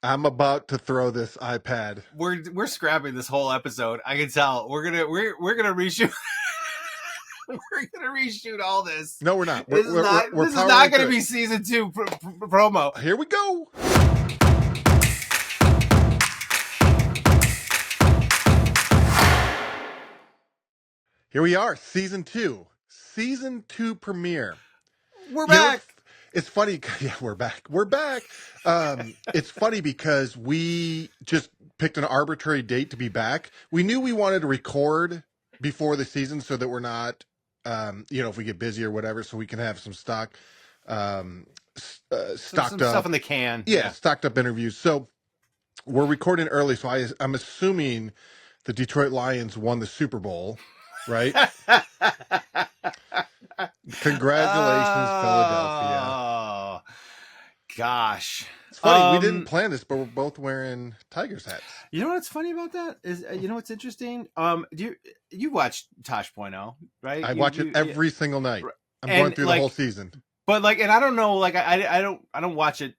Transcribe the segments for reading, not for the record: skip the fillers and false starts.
I'm about to throw this iPad. We're scrapping this whole episode. I can tell. We're gonna reshoot. We're gonna reshoot all this. No, we're not. This is not going to be season 2 promo. Here we go. Here we are, season 2 premiere. We're back. It's funny. Yeah, we're back. It's funny because we just picked an arbitrary date to be back. We knew we wanted to record before the season so that we're not, if we get busy or whatever, so we can have some stocked some up stuff in the can. Yeah, stocked up interviews. So we're recording early. So I'm assuming the Detroit Lions won the Super Bowl, right? Congratulations, Philadelphia. Oh, gosh. It's funny, we didn't plan this, but we're both wearing Tigers hats. You know what's funny about that is, what's interesting? You watch Tosh.0, right? I watch it every single night. I'm going through the whole season. But and I don't know, I don't watch it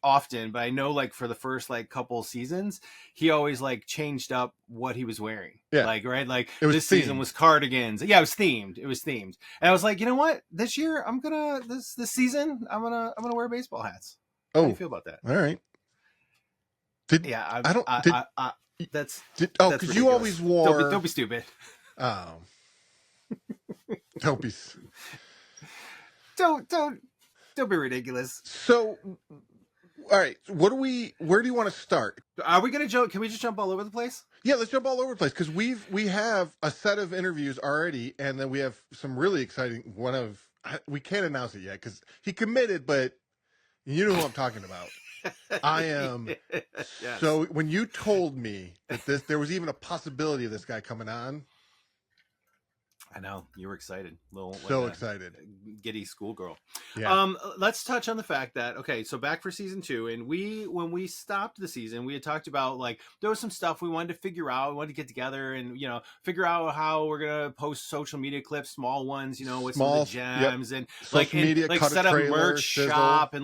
often, but I know for the first couple seasons, he always changed up what he was wearing. Yeah. Right? It was this themed. Season was cardigans. Yeah, it was themed. And I was like, you know what? This year this season I'm gonna wear baseball hats. How do you feel about that? All right. That's because you always wore. Don't be stupid. Oh. Don't be. Don't be ridiculous. So, all right. Where do you want to start? Are we gonna jump? Can we just jump all over the place? Yeah, let's jump all over the place because we have a set of interviews already, and then we have some really exciting. We can't announce it yet because he committed, but you know who I'm talking about. I am. Yes. So when you told me that there was even a possibility of this guy coming on, I know you were excited, excited, giddy schoolgirl. Yeah. Let's touch on the fact that so back for season 2, and when we stopped the season, we had talked about there was some stuff we wanted to figure out. We wanted to get together and figure out how we're gonna post social media clips, small ones, with some of the gems, and social media, set up trailer, merch sizzle. shop, and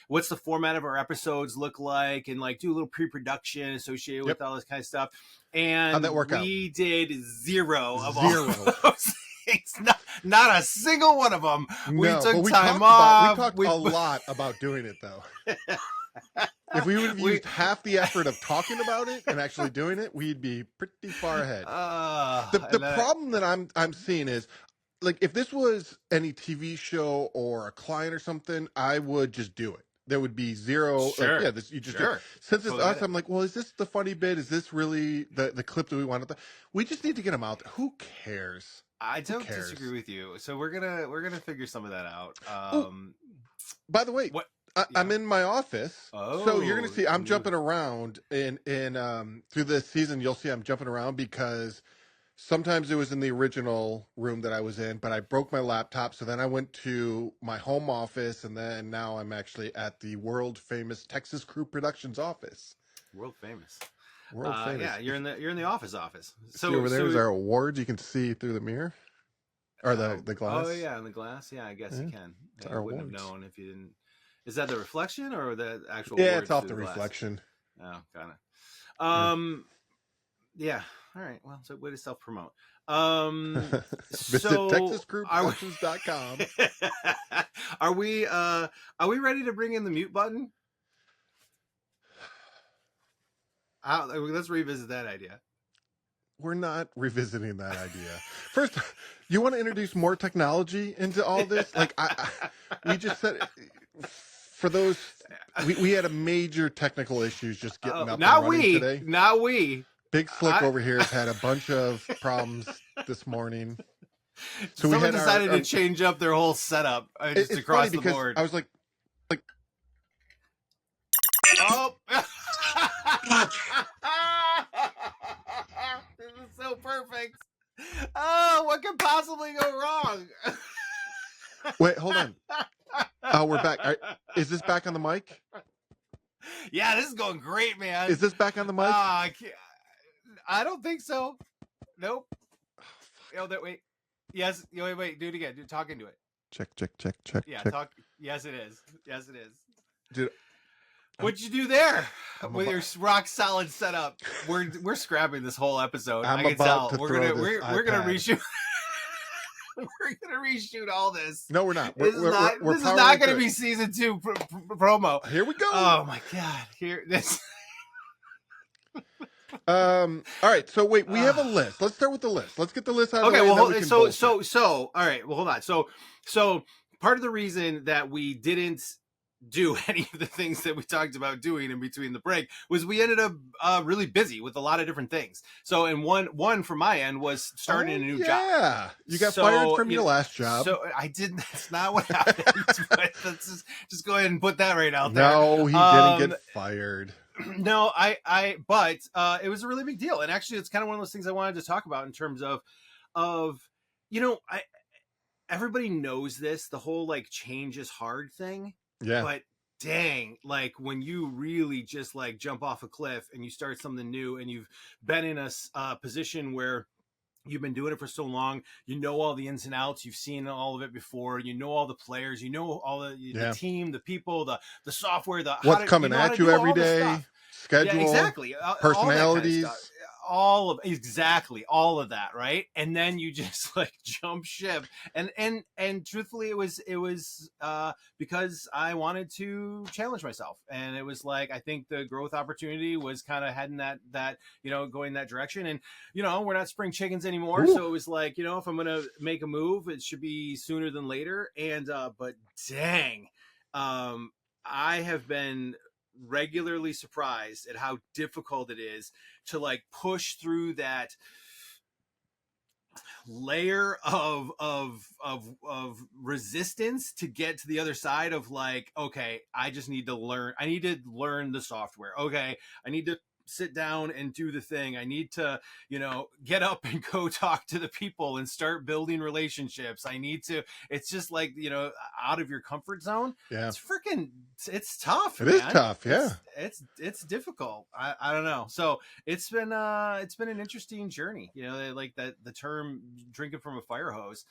what's the format of our episodes look like, and do a little pre-production associated with all this kind of stuff. And how'd that work out? We did zero of all those things. Not a single one of them. We took time off. We talked a lot about doing it, though. If we would have used half the effort of talking about it and actually doing it, we'd be pretty far ahead. The problem that I'm seeing is, if this was any TV show or a client or something, I would just do it. There would be zero. Sure. You just do it. Since it's us, I'm like, well, is this the funny bit? Is this really the clip that we wanted? We just need to get them out there. Who cares? I don't disagree with you. So we're gonna figure some of that out. By the way, I'm in my office, so you're gonna see I'm jumping around in through this season. You'll see I'm jumping around because sometimes it was in the original room that I was in, but I broke my laptop. So then I went to my home office, and then now I'm actually at the world famous Texas Crew Productions office. World famous. Yeah, you're in the office. So see over there's our awards. You can see through the mirror or the glass. Oh yeah, in the glass. Yeah, I guess you can. I wouldn't have known if you didn't. Is that the reflection or the actual? Yeah, it's off the reflection. Oh, kind of. Yeah. All right. Well, so way to self-promote. Visit TexasCrewProductions.com. Are we ready to bring in the mute button? Let's revisit that idea. We're not revisiting that idea. First, you want to introduce more technology into all this? We just said for those we had a major technical issues just getting up and running today. Not we. Big Slick over here has had a bunch of problems this morning. So someone decided to change up their whole setup just across the board. I was like, oh, this is so perfect. Oh, what could possibly go wrong? Wait, hold on. Oh, we're back. Is this back on the mic? Yeah, this is going great, man. Is this back on the mic? I don't think so. Nope. Oh, wait. Yes. Wait. Do it again. Talk into it. Check. Yeah. Check. Talk. Yes, it is. Dude, what'd you do there? with your rock solid setup, we're scrapping this whole episode. I'm I can about tell. to We're throw gonna this we're gonna iPad. reshoot. We're gonna reshoot all this. No, we're not. This is not going to be season 2 promo. Here we go. Oh my god! Here this. All right. So wait, we have a list. Let's start with the list. Let's get the list out of the way. Well, so all right. Well, hold on. So part of the reason that we didn't do any of the things that we talked about doing in between the break was we ended up really busy with a lot of different things. So, and one from my end was starting a new job. Yeah, you got fired from your last job. So I didn't. That's not what happened. But let's just go ahead and put that right out there. No, he didn't get fired. No, but it was a really big deal, and actually, it's kind of one of those things I wanted to talk about in terms of everybody knows this, the whole like change is hard thing. Yeah. But dang, like when you really just like jump off a cliff and you start something new, and you've been in a position where you've been doing it for so long, you know all the ins and outs, you've seen all of it before, you know all the players, you know all the team, the people, the software, what's coming at you every day, schedule, exactly, personalities, all of that, right? And then you just like jump ship, and truthfully, it was because I wanted to challenge myself, and it was like I think the growth opportunity was kind of heading that going that direction, and we're not spring chickens anymore. Ooh. So it was like if I'm gonna make a move, it should be sooner than later. And but dang, I have been regularly surprised at how difficult it is to like push through that layer of resistance to get to the other side of like, okay, I need to learn the software. Okay, I need to sit down and do the thing. I need to, get up and go talk to the people and start building relationships. I need to, it's just like, out of your comfort zone. Yeah. It's tough. It is tough. Yeah. It's difficult. I don't know. So it's been an interesting journey, like the term drinking from a fire hose,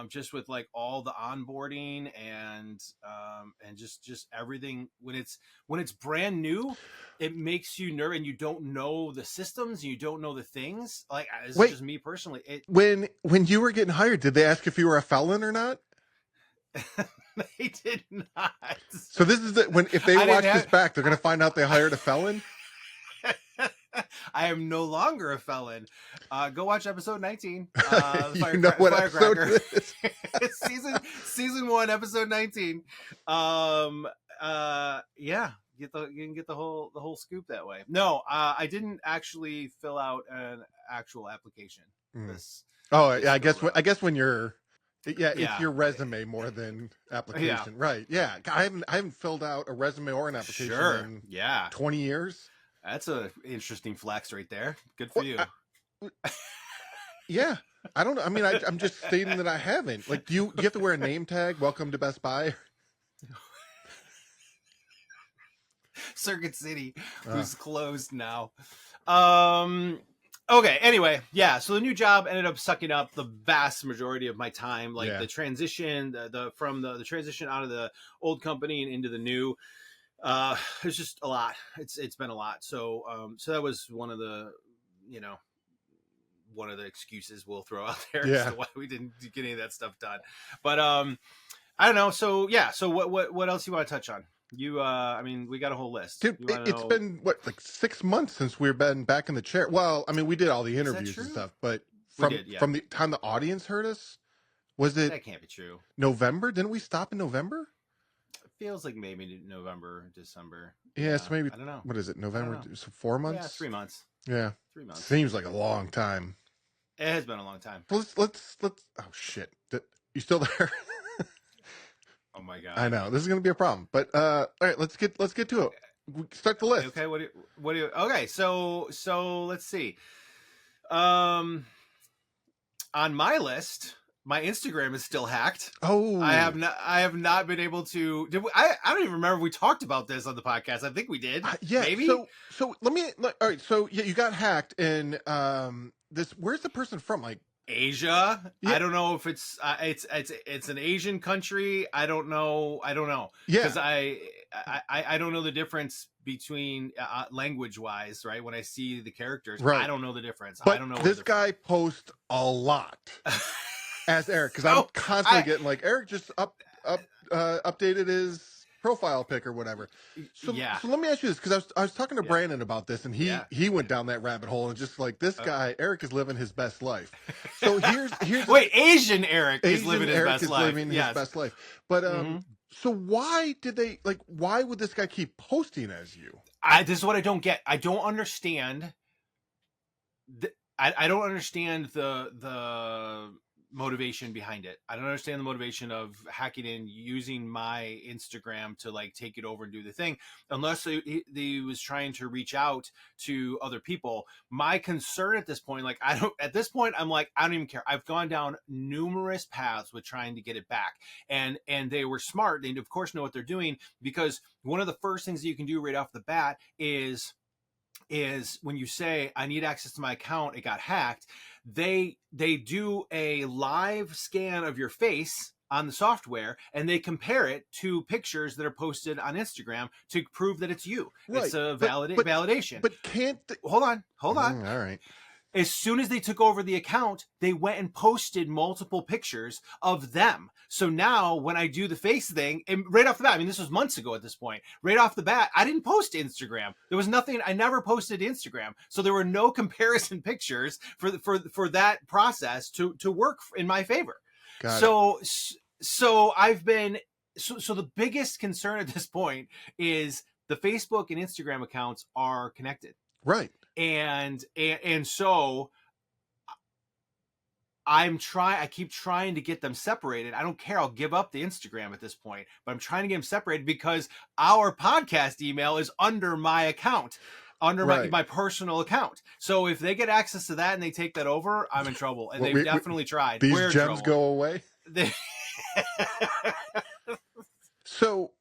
just with like all the onboarding and just everything when it's brand new, it makes you nervous, and you don't know the systems, and you don't know the things. Like, this is just me personally. When you were getting hired, did they ask if you were a felon or not? They did not. So this is if they watch this back, they're going to find out they hired a felon. I am no longer a felon. Go watch episode 19. What episode it is? season 1, episode 19. Yeah. You can get the whole scoop that way. No, I didn't actually fill out an actual application. I guess when you're it's your resume more than application. Yeah. Right. Yeah. I haven't filled out a resume or an application in 20 years. That's an interesting flex right there. Good for you. Yeah. I don't know. I mean, I'm just stating that I haven't. Like, do you have to wear a name tag? Welcome to Best Buy. Circuit City, who's closed now. Okay, anyway, yeah, so the new job ended up sucking up the vast majority of my time, like the transition, the transition out of the old company and into the new. It's just a lot. It's been a lot. So that was one of the excuses we'll throw out there as to why we didn't get any of that stuff done. But I don't know. So yeah. So what else you want to touch on? I mean, we got a whole list. Dude, it's been like 6 months since we've been back in the chair. Well, I mean, we did all the interviews and stuff, but from the time the audience heard us, that can't be true. November? Didn't we stop in November? It feels like maybe November, December. Yeah, so maybe, I don't know. What is it? November? So 4 months? Yeah, 3 months. Yeah. 3 months. Seems like a long time. It has been a long time. Let's oh shit. You still there? Oh my god! I know this is going to be a problem, but all right, let's get to it. Start the list. Okay, what do you? Okay, so let's see. On my list, my Instagram is still hacked. Oh, I have not been able to. I don't even remember if we talked about this on the podcast. I think we did. Yeah, maybe. So all right. So yeah, you got hacked, and where's the person from? Like Asia. Yeah. I don't know if it's an Asian country. I don't know. Because I don't know the difference between language wise, right? When I see the characters, right. I don't know the difference. But I don't know. This guy posts a lot as Eric, because I'm constantly getting like, Eric just updated his profile pic or whatever. So let me ask you this, because I was talking to Brandon about this, and he went down that rabbit hole, and just like, this guy Eric is living his best life. So here's wait, Asian Eric is living his best life. His best life. But so why would this guy keep posting as you? This is what I don't get. I don't understand. I don't understand the motivation behind it. I don't understand the motivation of hacking in, using my Instagram to like take it over and do the thing, unless he was trying to reach out to other people. My concern at this point, at this point, I'm like, I don't even care. I've gone down numerous paths with trying to get it back. And they were smart. They of course know what they're doing, because one of the first things that you can do right off the bat is when you say, I need access to my account, it got hacked, they do a live scan of your face on the software, and they compare it to pictures that are posted on Instagram to prove that it's you. Right. It's a validation. But can't hold on. All right. As soon as they took over the account, they went and posted multiple pictures of them. So now when I do the face thing, and right off the bat, I mean, this was months ago at this point, right off the bat, I didn't post to Instagram. There was nothing. I never posted to Instagram. So there were no comparison pictures for that process to work in my favor. So I've been, so the biggest concern at this point is the Facebook and Instagram accounts are connected. Right. And so I keep trying to get them separated. I don't care. I'll give up the Instagram at this point, but I'm trying to get them separated because our podcast email is under my account, under my personal account. So if they get access to that and they take that over, I'm in trouble. And they've definitely tried. These gems go away. So,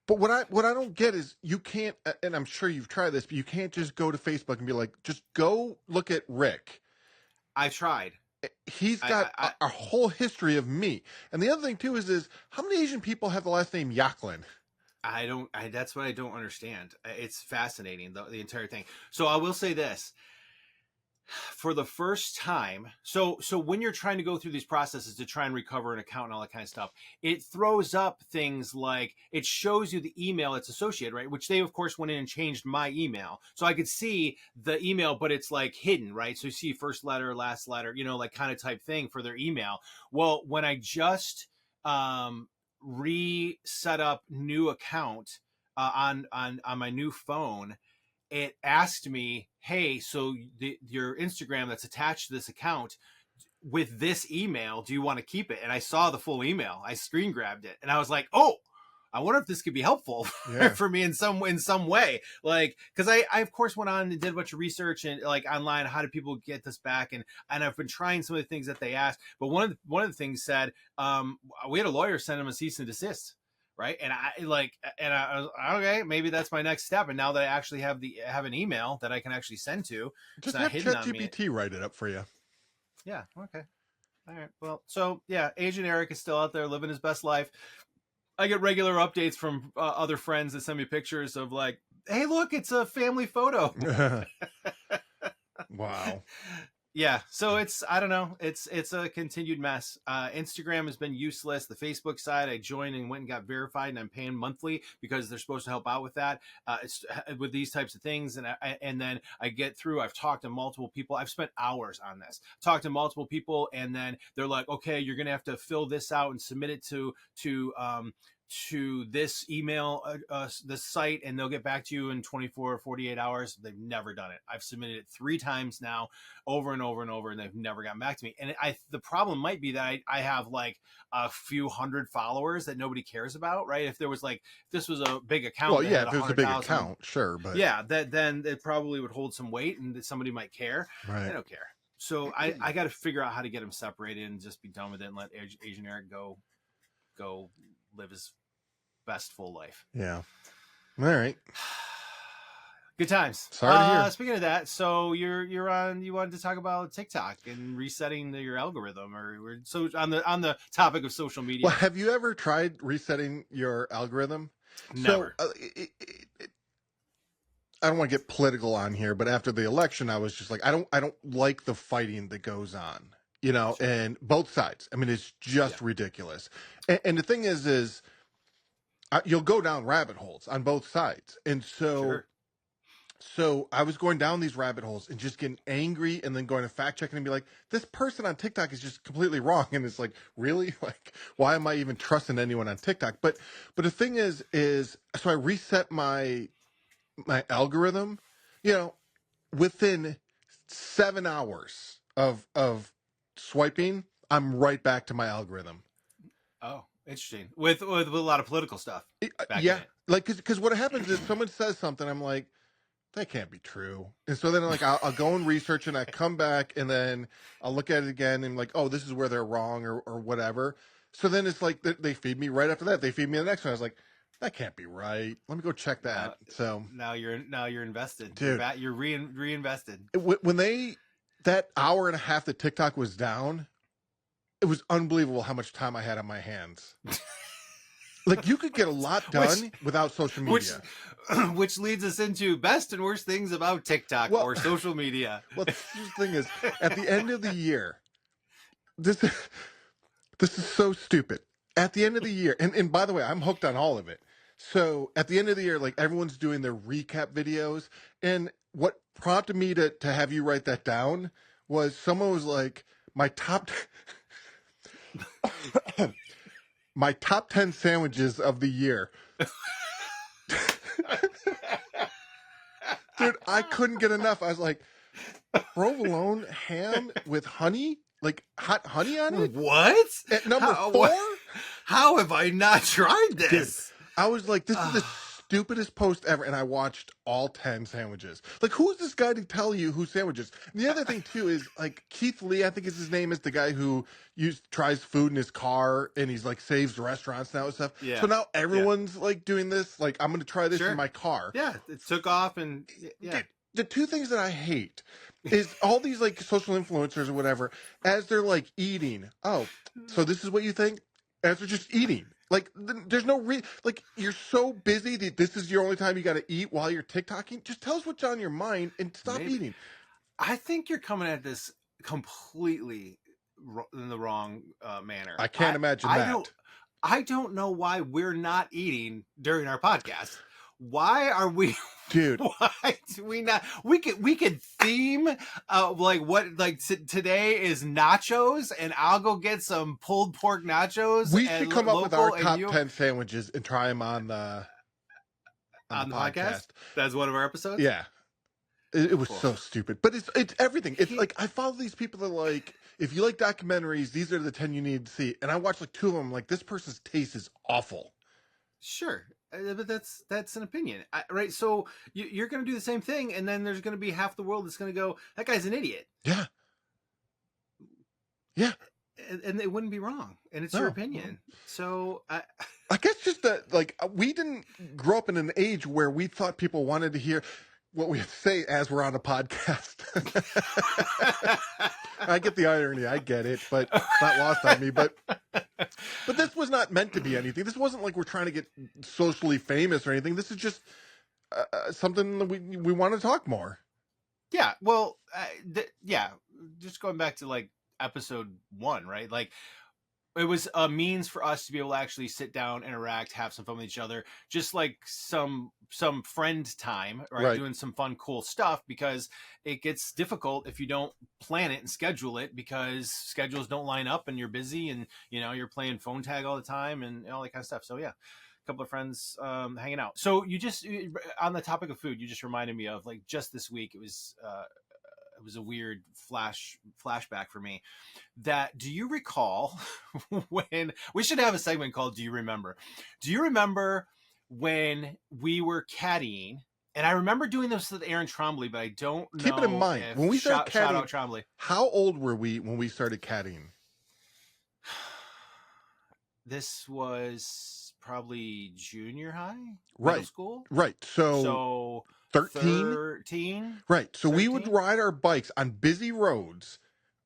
but what I don't get is, you can't, and I'm sure you've tried this, but you can't just go to Facebook and be like, just go look at Rick. I tried. He's got a whole history of me. And the other thing too is how many Asian people have the last name Yaklin? That's what I don't understand. It's fascinating, the entire thing. So I will say this. For the first time, so when you're trying to go through these processes to try and recover an account and all that kind of stuff, it throws up things like, it shows you the email that's associated, right? Which they of course went in and changed my email, so I could see the email, but it's like hidden, right? So you see first letter, last letter, like kind of type thing for their email. Well, when I just reset up new account on my new phone, it asked me, hey, so your Instagram that's attached to this account with this email, do you want to keep it? And I saw the full email. I screen grabbed it, and I was like, oh, I wonder if this could be helpful for me in some way. Like, because I of course went on and did a bunch of research and like online, how do people get this back? And I've been trying some of the things that they asked, but one of the things said, we had a lawyer send them a cease and desist. Right. And I was okay, maybe that's my next step. And now that I actually have an email that I can actually send to, just have ChatGPT write it up for you. Yeah. Okay. All right. Well, so yeah, Asian Eric is still out there living his best life. I get regular updates from other friends that send me pictures of like, hey, look, it's a family photo. Wow. Yeah, so I don't know. It's a continued mess. Instagram has been useless. The Facebook side, I joined and went and got verified, and I'm paying monthly because they're supposed to help out with that, with these types of things. And then I get through. I've talked to multiple people. I've spent hours on this. Talked to multiple people, and then they're like, okay, you're gonna have to fill this out and submit it to this email, this site, and they'll get back to you in 24 or 48 hours. They've never done it. I've submitted it 3 times now, over and over and over, and they've never gotten back to me. And the problem might be that I have like a few hundred followers that nobody cares about, right? If this was a big account. Well, yeah, if it was a big account, sure. But yeah, then it probably would hold some weight and that somebody might care. Right. I don't care. So I got to figure out how to get them separated and just be done with it and let Asian Eric go live his best full life. Yeah. All right. Good times. Sorry to hear. Speaking of that, so you're on. You wanted to talk about TikTok and resetting your algorithm, or so on the topic of social media. Well, have you ever tried resetting your algorithm? Never. So I don't want to get political on here, but after the election, I was just like, I don't like the fighting that goes on, sure. And both sides. I mean, it's just ridiculous. And the thing is you'll go down rabbit holes on both sides, and so. Sure. So I was going down these rabbit holes and just getting angry and then going to fact checking and be like, this person on TikTok is just completely wrong. And it's like, really? Like, why am I even trusting anyone on TikTok? But the thing is so I reset my algorithm, within 7 hours of swiping, I'm right back to my algorithm. Oh, interesting. With a lot of political stuff. Yeah. Like, cause what happens is someone says something, I'm like, that can't be true. And so then I'll go and research and I come back and then I'll look at it again and like, oh, this is where they're wrong or whatever. So then it's like they feed me right after that. They feed me the next one. I was like, that can't be right. Let me go check that. So now you're invested. Dude, you're reinvested. When that hour and a half that TikTok was down, it was unbelievable how much time I had on my hands. Like, you could get a lot done without social media. Which leads us into best and worst things about TikTok or social media. Well, the thing is, at the end of the year, this is so stupid. At the end of the year, and by the way, I'm hooked on all of it. So at the end of the year, like, everyone's doing their recap videos. And what prompted me to have you write that down was someone was like, my top 10 sandwiches of the year. Dude, I couldn't get enough. I was like, provolone ham with honey? Like hot honey on it? What? At number 4? How have I not tried this? Dude, I was like, this is the stupidest post ever. And I watched all 10 sandwiches. Like, who's this guy to tell you who sandwiches? And the other thing, too, is like Keith Lee, I think is his name, is the guy who tries food in his car and he's like saves restaurants now and stuff. Yeah. So now everyone's like doing this. Like, I'm going to try this in my car. Yeah. It took off and Dude, the two things that I hate is all these like social influencers or whatever, as they're like eating. Oh, so this is what you think? As they're just eating. Like, there's no like, you're so busy that this is your only time you got to eat while you're TikToking. Just tell us what's on your mind and stop eating. I think you're coming at this completely in the wrong manner. I can't imagine that. I don't know why we're not eating during our podcast. Why are we, dude? Why do we not? We could theme today is nachos, and I'll go get some pulled pork nachos. We should come up with our top 10 sandwiches and try them on the podcast. That's one of our episodes. Yeah, it was so stupid, but it's everything. It's like I follow these people that are like, if you like documentaries, these are the 10 you need to see, and I watch like 2 of them. Like, this person's taste is awful. Sure. But that's an opinion, right? So you're going to do the same thing, and then there's going to be half the world that's going to go, that guy's an idiot. Yeah. And it wouldn't be wrong, and it's your opinion. So I guess just that, like, we didn't grow up in an age where we thought people wanted to hear what we have to say as we're on a podcast. I get the irony, I get it, but it's not lost on me. But this was not meant to be anything. This wasn't like we're trying to get socially famous or anything. This is just something that we want to talk more. Yeah, well, just going back to like episode 1, right? Like, it was a means for us to be able to actually sit down, interact, have some fun with each other, just like some friend time, right? Doing some fun, cool stuff, because it gets difficult if you don't plan it and schedule it, because schedules don't line up and you're busy and, you're playing phone tag all the time and all that kind of stuff. So yeah, a couple of friends hanging out. So you just, on the topic of food, you just reminded me of, like, just this week, it was a weird flashback for me. Do you recall when we should have a segment called Do You Remember? Do you remember when we were caddying? And I remember doing this with Aaron Trombley, but I don't know. Keep it in mind, when we started caddying, shout out Trombley. How old were we when we started caddying? This was probably junior high, right? Middle school, right? So 13? 13. Right. So 13? we would ride our bikes on busy roads.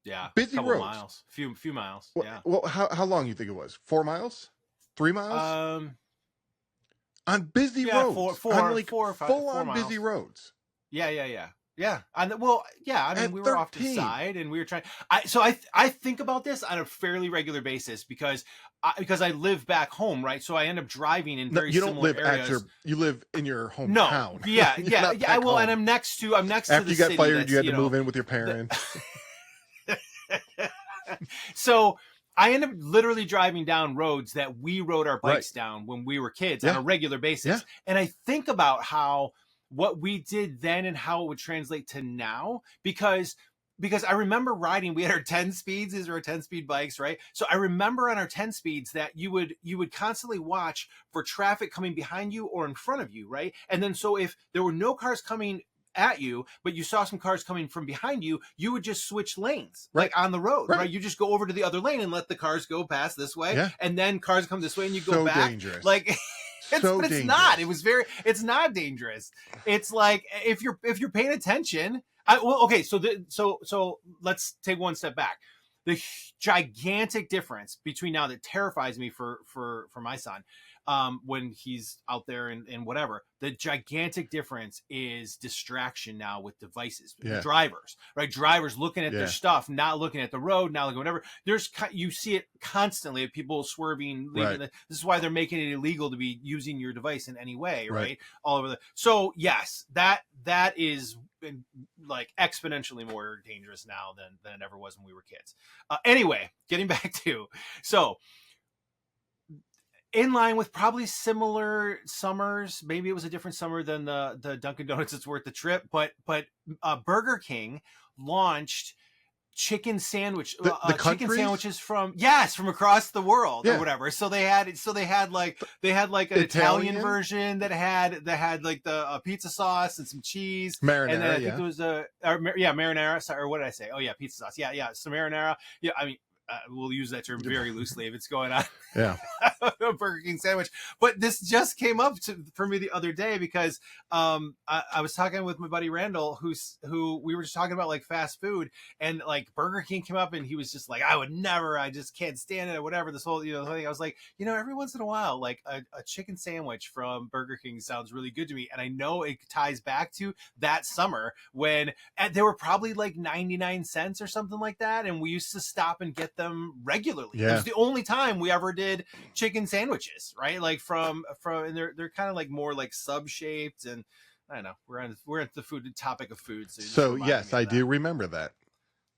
Yeah. Busy couple roads. Miles. Few miles. Well, Yeah. well, how long you think it was? 4 miles? 3 miles? On busy Yeah, roads. four On like or five, full 4 on miles. busy roads. Yeah. Yeah. Well, yeah. I mean, At we were 13. off to the side, and we were trying. I think about this on a fairly regular basis because I live back home, right? So I end up driving in very similar areas. You live in your hometown. No, yeah. Well, and I'm next to After the you got city fired, you had to move in with your parents. So I end up literally driving down roads that we rode our bikes down when we were kids on a regular basis. And I think about how what we did then and how it would translate to now, because I remember riding, we had our 10 speeds, these were our 10-speed bikes, right? So I remember on our 10 speeds that you would constantly watch for traffic coming behind you or in front of you, right? And then so if there were no cars coming at you, but you saw some cars coming from behind you, you would just switch lanes, like on the road, right? You just go over to the other lane and let the cars go past this way, and then cars come this way and you go back. Dangerous. Like it's not. It's not dangerous. It's like if you're paying attention. So let's take one step back. The gigantic difference between now that terrifies me for my son, when he's out there and whatever, the gigantic difference is distraction now with devices. Drivers, right? Drivers looking at their stuff, not looking at the road, not looking whatever. You see it constantly of people swerving. This is why they're making it illegal to be using your device in any way, right? All over so yes, that is like exponentially more dangerous now than it ever was when we were kids. Anyway, getting back to in line with probably similar summers. Maybe it was a different summer than the Dunkin' Donuts it's worth the trip, but Burger King launched chicken sandwiches from across the world or whatever. So they had like an Italian version that had like the pizza sauce and some cheese, marinara, and then I think there was marinara. Sorry, or what did I say? Oh yeah, pizza sauce. Yeah, some marinara. Yeah, I mean, we'll use that term very loosely if it's going on. A Burger King sandwich. But this just came up for me the other day because I was talking with my buddy Randall, who we were just talking about like fast food, and like Burger King came up and he was just like, I just can't stand it or whatever. This whole thing. I was like, every once in a while, like a chicken sandwich from Burger King sounds really good to me. And I know it ties back to that summer when they were probably like 99 cents or something like that. And we used to stop and get them regularly. It was the only time we ever did chicken sandwiches, right? Like from and they're kind of like more like sub shaped, and I don't know, we're at the topic of food. So yes, I do remember that.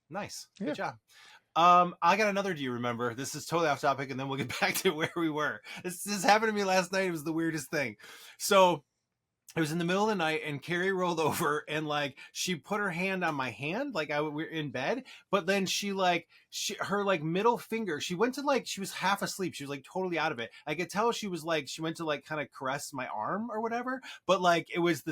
Nice. Good job. I got another do you remember? This is totally off topic, and then we'll get back to where we were. This happened to me last night. It was the weirdest thing. So it was in the middle of the night, and Carrie rolled over and like she put her hand on my hand, like we're in bed, but then her like middle finger, she went to like, she was half asleep, she was like totally out of it. I could tell she was like, she went to like kind of caress my arm or whatever, but like it was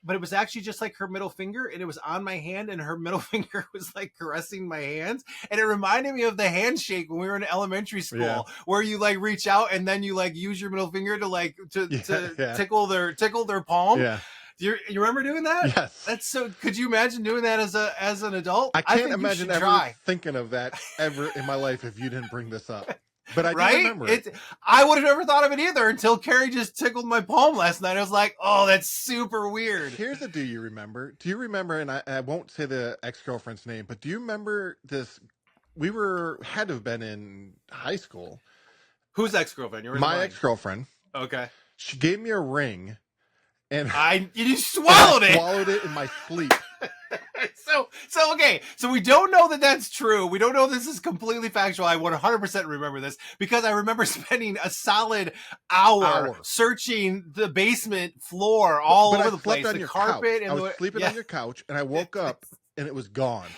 but it was actually just like her middle finger, and it was on my hand, and her middle finger was like caressing my hands, and it reminded me of the handshake when we were in elementary school, where you like reach out and then you like use your middle finger to like to tickle their palm. You remember doing that? Yes. That's so. Could you imagine doing that as an adult? I can't imagine ever thinking of that ever in my life if you didn't bring this up. But I do remember it. I would have never thought of it either until Carrie just tickled my palm last night. I was like, oh, that's super weird. Here's a do you remember? Do you remember, and I won't say the ex-girlfriend's name, but do you remember this? We had to have been in high school. Whose ex-girlfriend? My ex-girlfriend. Okay. She gave me a ring, and you swallowed it. I swallowed it in my sleep. So we don't know that that's true. We don't know this is completely factual. I 100% remember this because I remember spending a solid hour searching the basement floor all over the place, the carpet. I was sleeping on your couch, and I woke up, and it was gone.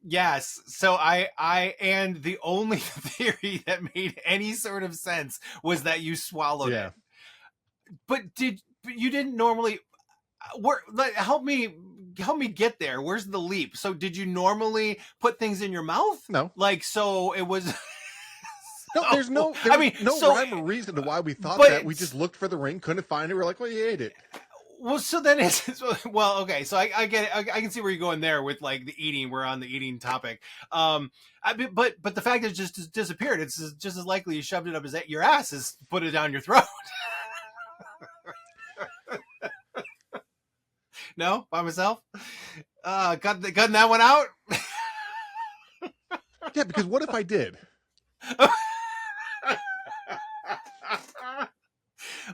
Yes. So and the only theory that made any sort of sense was that you swallowed it. But you didn't normally. Help me get there. Where's the leap? So did you normally put things in your mouth? No. Like, so it was. No, there's no rhyme or reason to why we thought that. We just looked for the ring, couldn't find it. We're like, well, you ate it. Well, so then it's well, okay. So I get it. I can see where you're going there with like the eating. We're on the eating topic. But the fact that it just disappeared, it's just as likely you shoved it up your ass as put it down your throat. No, by myself. Cutting that one out. Yeah, because what if I did?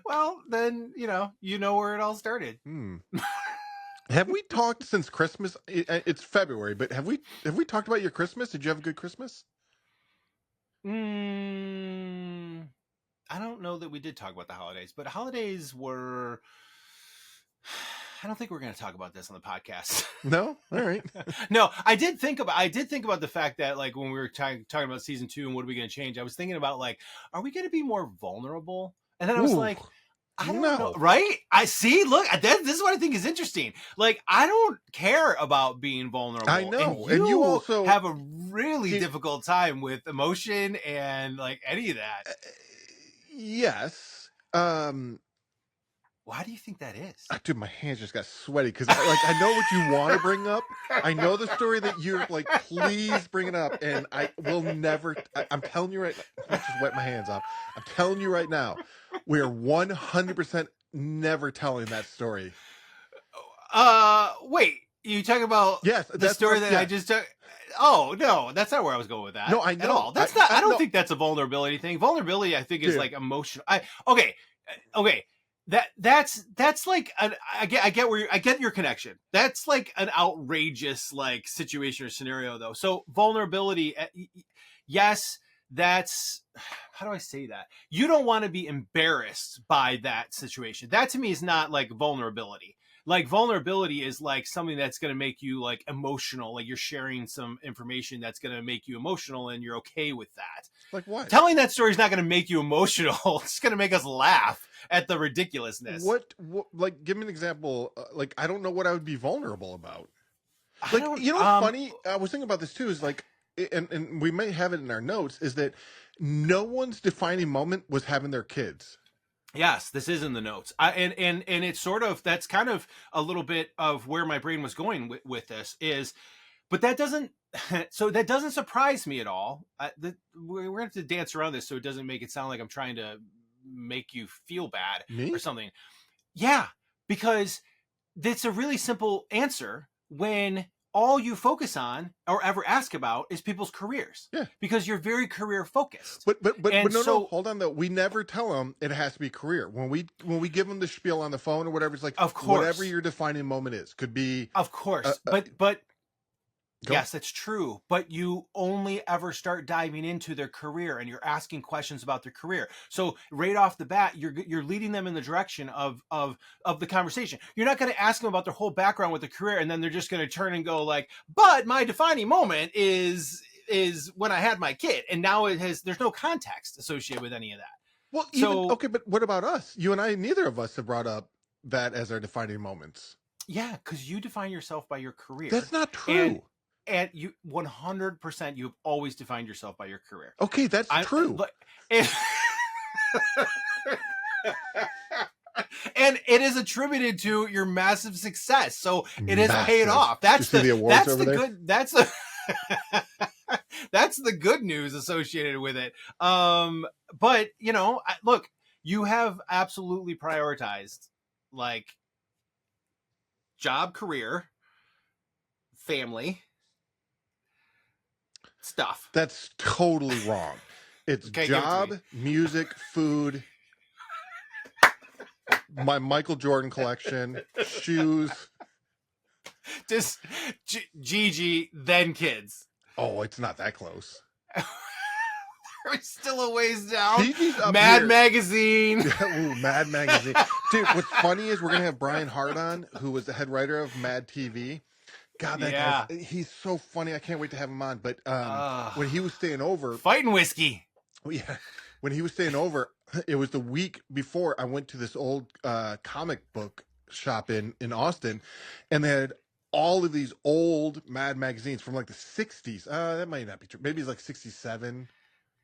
Well, then you know where it all started. Have we talked since Christmas? It's February, but have we talked about your Christmas? Did you have a good Christmas? I don't know that we did talk about the holidays, but holidays were. I don't think we're going to talk about this on the podcast. No, all right. No, I did think about the fact that like when we were talking about season 2 and what are we going to change, I was thinking about like, are we going to be more vulnerable? And then I was like, I don't know, right? I see. Look, this is what I think is interesting. Like, I don't care about being vulnerable. I know, and you also have a really difficult time with emotion and like any of that. Yes. Why do you think that is? Dude, my hands just got sweaty because I know what you want to bring up. I know the story that you're like, please bring it up, and I will never. I'm telling you right now. I just wet my hands off. I'm telling you right now, we're 100% never telling that story. Wait, you talking about the story that I just took? Oh no, that's not where I was going with that. No, I know. At all. That's not. I don't think that's a vulnerability thing. Vulnerability, I think, is like emotional. Okay. That's like I get your connection. That's like an outrageous like situation or scenario though. So vulnerability, yes, that's how do I say that? You don't want to be embarrassed by that situation. That to me is not like vulnerability. Like vulnerability is like something that's going to make you like emotional. Like you're sharing some information that's going to make you emotional and you're okay with that. Like what? Telling that story is not going to make you emotional. It's going to make us laugh at the ridiculousness. What like, give me an example. Like, I don't know what I would be vulnerable about. Like, you know what's funny? I was thinking about this too, is like, and we may have it in our notes, is that no one's defining moment was having their kids. Yes, this is in the notes. And it's sort of, that's kind of a little bit of where my brain was going with this is, but that doesn't surprise me at all. We're going to have to dance around this so it doesn't make it sound like I'm trying to make you feel bad or something. Yeah, because it's a really simple answer when all you focus on or ever ask about is people's careers. Yeah. Because you're very career focused. But no, hold on though. We never tell them it has to be career. When we give them the spiel on the phone or whatever, it's like, of course, whatever your defining moment is. Could be, of course. But yes, that's true. But you only ever start diving into their career and you're asking questions about their career. So right off the bat, you're leading them in the direction of the conversation. You're not going to ask them about their whole background with the career and then they're just going to turn and go like, but my defining moment is when I had my kid. And now there's no context associated with any of that. Well, okay, but what about us? You and I, neither of us have brought up that as our defining moments. Yeah, because you define yourself by your career. That's not true. And you 100%, you've always defined yourself by your career. Okay, that's true. And it is attributed to your massive success. So it has paid off. That's the good. That's the good news associated with it. But look, you have absolutely prioritized like job, career, family, stuff. That's totally wrong. It's job, music, food, my Michael Jordan collection, shoes. Just Gigi, then kids. Oh, it's not that close. We're still a ways down. Gigi's up Mad here. Magazine. Ooh, Mad Magazine. Dude, what's funny is we're going to have Brian Hart on, who was the head writer of Mad TV. God, that guy, he's so funny. I can't wait to have him on. But when he was staying over... Fighting whiskey. Yeah. When he was staying over, it was the week before I went to this old comic book shop in Austin, and they had all of these old Mad magazines from like the 60s. That might not be true. Maybe it's like 67.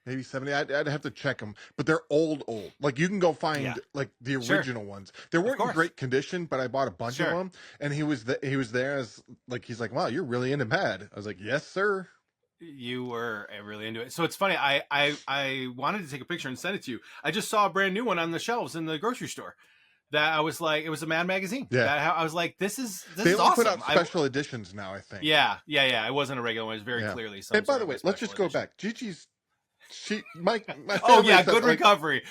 maybe 70. I'd have to check them, but they're old. Like you can go find like the original ones. They weren't in great condition, but I bought a bunch of them, and he was there as like, he's like, wow, you're really into Mad. I was like, yes, sir. You were really into it. So it's funny. I wanted to take a picture and send it to you. I just saw a brand new one on the shelves in the grocery store. That I was like, it was a Mad magazine. Yeah, I was like, this is they is awesome. Put out special editions now, I think. Yeah. It wasn't a regular one. It was very clearly some. And by the way, let's just go back. Gigi's. My oh yeah, good recovery,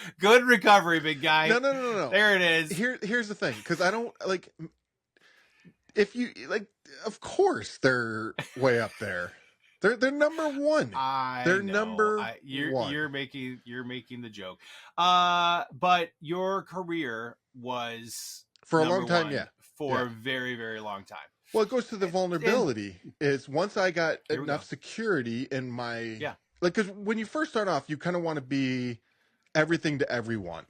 big guy. No. There it is. Here's the thing, because I don't like. If you like, of course they're way up there. They're number one. They're number one. You're making the joke. But your career was for a long time, for a very, very long time. Well, it goes to the vulnerability. Is once I got enough security in my like, because when you first start off, you kind of want to be everything to everyone.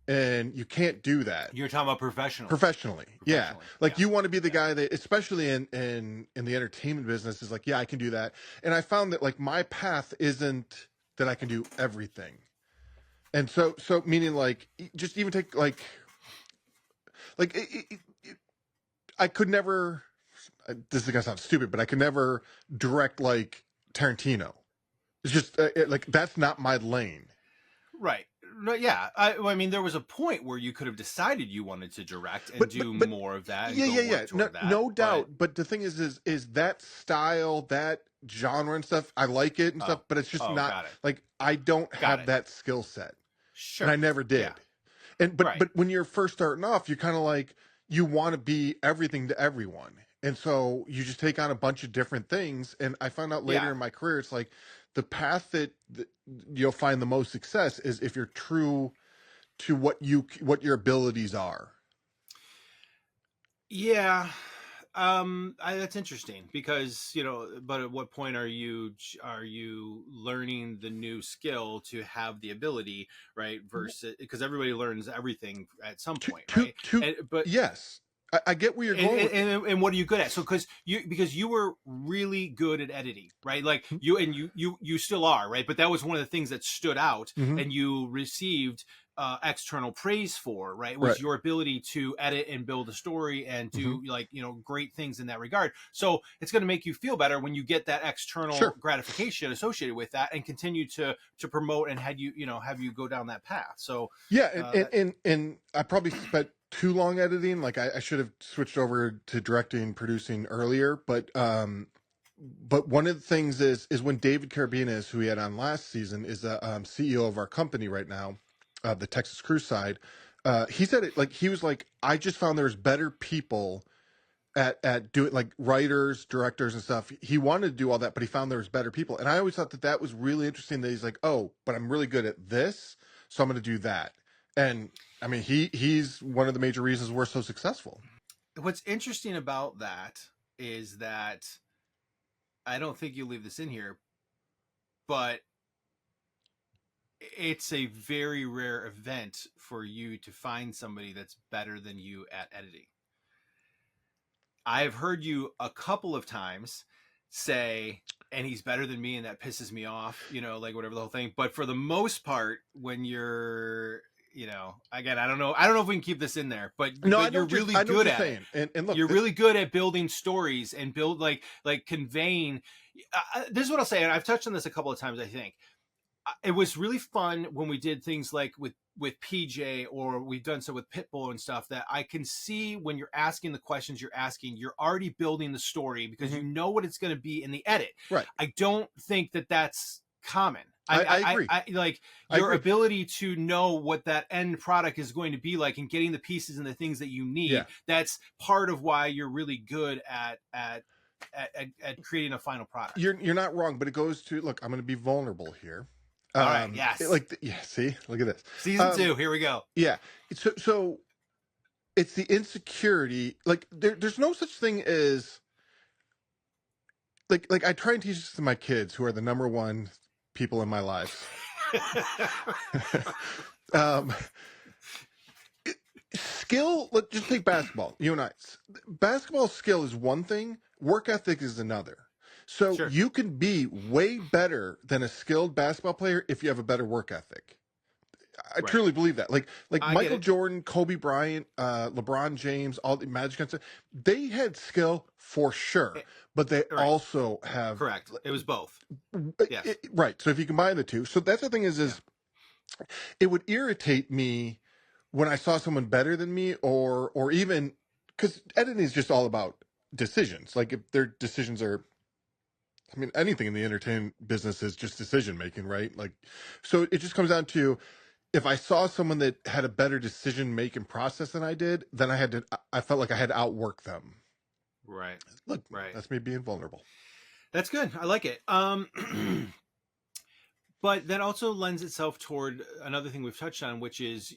And you can't do that. You're talking about professionally. Yeah. Like you want to be the guy that, especially in the entertainment business, is like, yeah, I can do that. And I found that like my path isn't that I can do everything. And so meaning like, just even take I could never, this is going to sound stupid, but I could never direct like Tarantino. It's just like, that's not my lane. Right. Yeah, I mean, there was a point where you could have decided you wanted to direct and do more of that. Yeah. No doubt. But the thing is that style, that genre and stuff, I like it and stuff, but it's just not like, I don't have that skill set. Sure. And I never did. Yeah. And but when you're first starting off, you're kind of like, you want to be everything to everyone. And so you just take on a bunch of different things. And I found out later in my career, it's like, the path that you'll find the most success is if you're true to what your abilities are. Yeah. That's interesting because, but at what point are you learning the new skill to have the ability, right? Versus, because everybody learns everything at some point, right? But yes. I get where you're going. And what are you good at? So because you were really good at editing, right? Like you still are, right? But that was one of the things that stood out, and you received external praise for, right? Was your ability to edit and build a story and do great things in that regard. So it's going to make you feel better when you get that external gratification associated with that, and continue to promote and have you go down that path. So and I probably spent too long editing. Like I should have switched over to directing, producing earlier. But one of the things is when David Carabinas, who we had on last season, is the CEO of our company right now, the Texas Cruise side. He said it like, he was like, I just found there's better people at doing, like writers, directors and stuff. He wanted to do all that, but he found there was better people. And I always thought that was really interesting, that he's like, oh, but I'm really good at this, so I'm going to do that. And I mean, he's one of the major reasons we're so successful. What's interesting about that is that I don't think you leave this in here, but it's a very rare event for you to find somebody that's better than you at editing. I've heard you a couple of times say, and he's better than me, and that pisses me off, like whatever the whole thing. But for the most part, when you're, again, I don't know if we can keep this in there, but you're really good at it. And look, you're really good at building stories and build like conveying. This is what I'll say, and I've touched on this a couple of times, I think. It was really fun when we did things like with PJ, or we've done so with Pitbull and stuff, that I can see when you're asking the questions you're asking, you're already building the story because you know what it's going to be in the edit. Right. I don't think that that's common. I agree. I like your ability to know what that end product is going to be like and getting the pieces and the things that you need. Yeah. That's part of why you're really good at creating a final product. You're not wrong, but it goes to, look, I'm going to be vulnerable here. All right. Yes. See, look at this. Season 2. Here we go. Yeah. So it's the insecurity. Like there's no such thing as like I try and teach this to my kids, who are the number one people in my life. Skill. Let's just take basketball. You and I. Basketball skill is one thing. Work ethic is another. So Sure. you can be way better than a skilled basketball player if you have a better work ethic. I Right. truly believe that. Like I get Michael it. Jordan, Kobe Bryant, LeBron James, all the Magic and stuff, they had skill for sure, Eh, but they right. also have Correct. It was both. Yes. right. So if you combine the two, so that's the thing Yeah. is it would irritate me when I saw someone better than me, or even because editing is just all about decisions. Like if their decisions are, I mean, anything in the entertainment business is just decision making, right? Like, so it just comes down to if I saw someone that had a better decision making process than I did, then I felt like I had to outwork them. Right. Look, Right. that's me being vulnerable. That's good. I like it. But that also lends itself toward another thing we've touched on, which is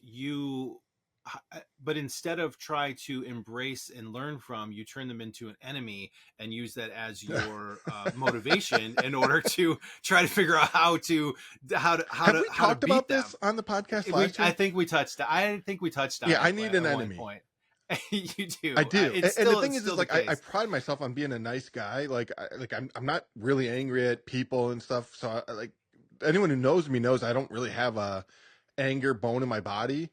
but instead of try to embrace and learn from, you turn them into an enemy and use that as your motivation in order to try to figure out how to Have we talked beat about them. this on the podcast last year? I think we touched on Yeah, it I need an at one enemy. point. You do. I do, and the thing is still like the case. I pride myself on being a nice guy. I'm not really angry at people and stuff. So like anyone who knows me knows I don't really have a anger bone in my body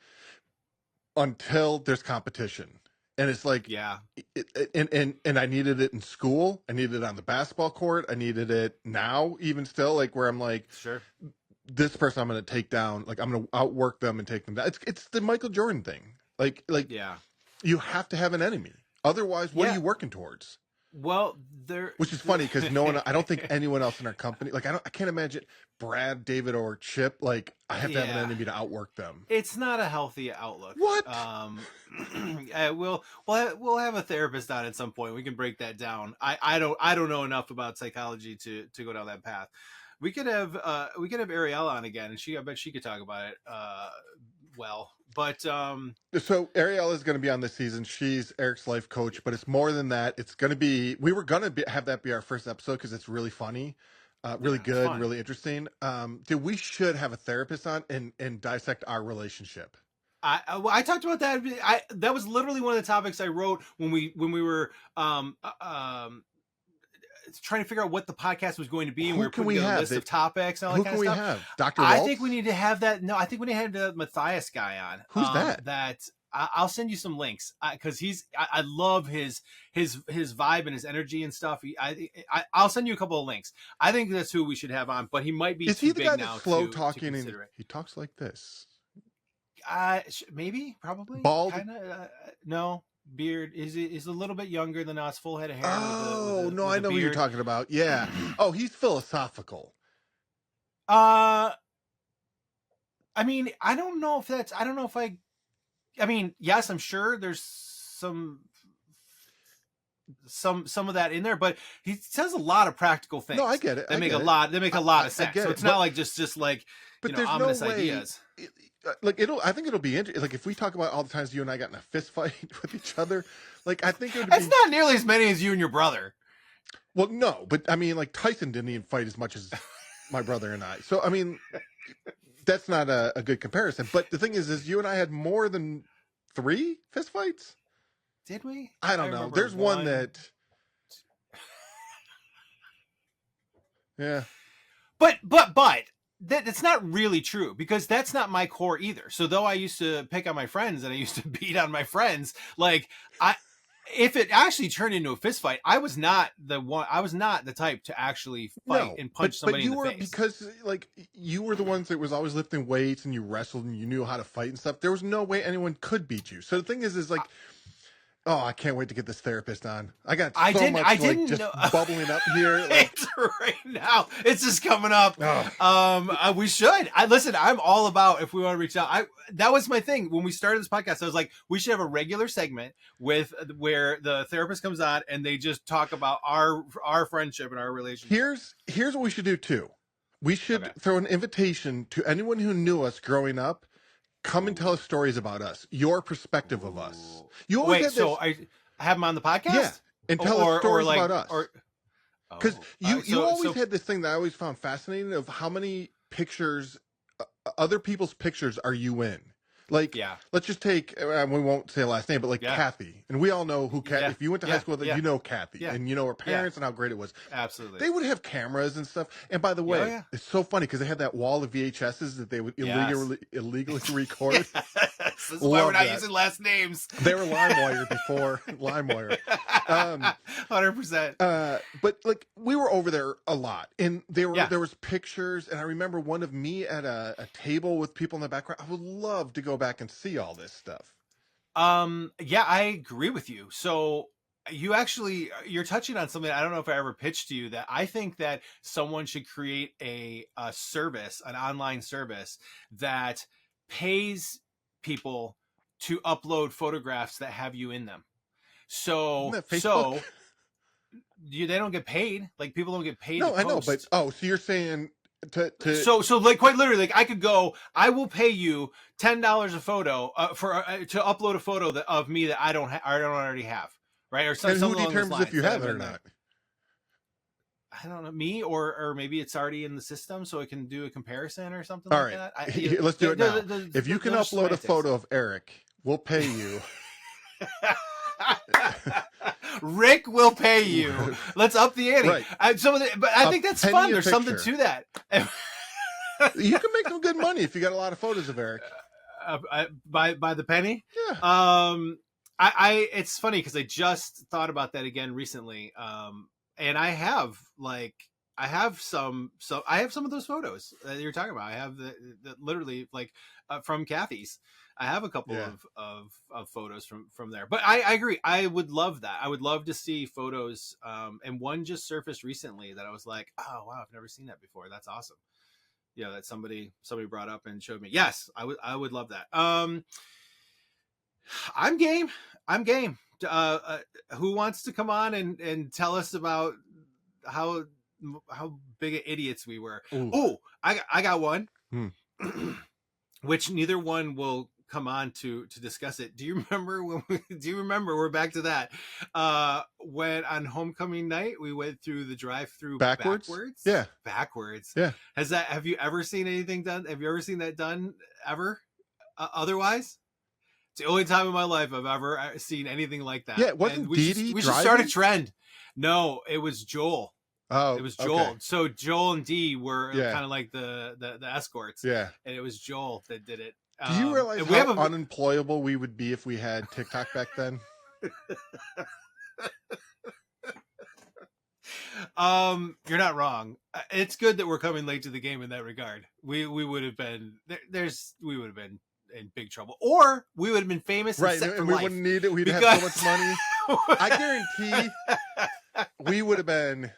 until there's competition, and it's like Yeah. and I needed it in school. I needed it on the basketball court. I needed it now, even still, like where I'm like, Sure. this person I'm going to take down. Like I'm going to outwork them and take them down. It's the Michael Jordan thing. Like Yeah. you have to have an enemy. Otherwise, what are you working towards? Well, which is funny because I don't think anyone else in our company, like I can't imagine Brad, David, or Chip. Like I have to have an enemy to outwork them. It's not a healthy outlook. What? We'll have a therapist on at some point. We can break that down. I don't know enough about psychology to go down that path. We could have Ariel on again, and I bet she could talk about it. Well, but so Ariel is going to be on this season. She's Eric's life coach, but it's more than that. It's going to be. We were going to have that be our first episode because it's really funny, really good, really interesting. Dude, we should have a therapist on and dissect our relationship. I talked about that. That was literally one of the topics I wrote when we were trying to figure out what the podcast was going to be, and we were putting together a list of topics and all that kind of stuff. Who can we have? Dr. Waltz? I think we need to have that. No, I think we need to have the Matthias guy on. Who's that? I'll send you some links because I love his vibe and his energy and stuff. I'll send you a couple of links. I think that's who we should have on, but he might be Is too he the big guy now that's slow to talking and he talks like this? Maybe, probably. Bald? Kinda, no. Beard is a little bit younger than us, full head of hair. Oh, no, I know who you're talking about. Yeah. Oh, he's philosophical. I mean, I don't know if yes, I'm sure there's some of that in there, but he says a lot of practical things. No, I get it. They make a lot of sense. So it's not like just like, but there's ominous no way, ideas. I think it'll be interesting. Like if we talk about all the times you and I got in a fist fight with each other, like I think it would be. It's not nearly as many as you and your brother. Well, no, but I mean, like Tyson didn't even fight as much as my brother and I. So I mean, that's not a good comparison. But the thing is you and I had more than 3 fist fights. Did we? I don't know. There's one that. Yeah. But that's not really true because that's not my core either. So though I used to pick on my friends and I used to beat on my friends, like if it actually turned into a fist fight, I was not the type to actually fight and punch somebody in the face. Because like you were the ones that was always lifting weights and you wrestled and you knew how to fight and stuff. There was no way anyone could beat you. So the thing is like, oh, I can't wait to get this therapist on. I got so much bubbling up here. Like, it's right now. It's just coming up. We should. Listen, I'm all about if we want to reach out. That was my thing. When we started this podcast, I was like, we should have a regular segment where the therapist comes on and they just talk about our friendship and our relationship. Here's what we should do too. We should throw an invitation to anyone who knew us growing up. Come and tell us stories about us, your perspective of us. You always so I have them on the podcast? Yeah, and tell us stories about us. Because you always had this thing that I always found fascinating of how many pictures, other people's pictures are you in? Like, let's just take, we won't say last name, but like Kathy. And we all know who Kathy, if you went to high school, then you know Kathy. And you know her parents and how great it was. Absolutely. They would have cameras and stuff. And by the way, it's so funny because they had that wall of VHSs that they would illegally record. This is why we're not using last names. They were LimeWire before LimeWire. 100%. But like we were over there a lot, and there was pictures, and I remember one of me at a table with people in the background. I would love to go back and see all this stuff. Yeah, I agree with you. So you're touching on something I don't know if I ever pitched to you, that I think that someone should create a service, an online service that pays people to upload photographs that have you in them. So they don't get paid. Like, people don't get paid. No, I know, but so you're saying so like quite literally, like I could go, I will pay you $10 a photo to upload a photo of me that I don't already have, right? Or something. And who determines if you have it or not? I don't know, me or maybe it's already in the system, so it can do a comparison or something. All like right, that. Let's do it now. If you can upload a photo of Eric, we'll pay you. Rick will pay you. Let's up the ante. Right. But I think that's fun. There's something to that. You can make some good money if you got a lot of photos of Eric. By the penny. Yeah. It's funny because I just thought about that again recently. And I have some of those photos that you're talking about. I have the literally from Kathy's. I have a couple of photos from there, but I agree. I would love that. I would love to see photos. And one just surfaced recently that I was like, oh wow, I've never seen that before. That's awesome. Yeah, that somebody brought up and showed me. Yes, I would love that. I'm game. Who wants to come on and tell us about how big of idiots we were? Oh, I got one, which neither one will come on to discuss it. Do you remember we're back to that, when on homecoming night we went through the drive-through backwards? Yeah, backwards. Yeah. Have you ever seen anything done? Have you ever seen that done ever? Otherwise, it's the only time in my life I've ever seen anything like that. Yeah, it wasn't Dee we should start a trend. No, it was Joel. Oh, it was Joel. Okay. So Joel and Dee were kind of like the escorts. Yeah, and it was Joel that did it. Do you realize how unemployable we would be if we had TikTok back then? You're not wrong. It's good that we're coming late to the game in that regard. We would have been we would have been in big trouble, or we would have been famous, right? And we wouldn't need it. We'd have so much money. I guarantee we would have been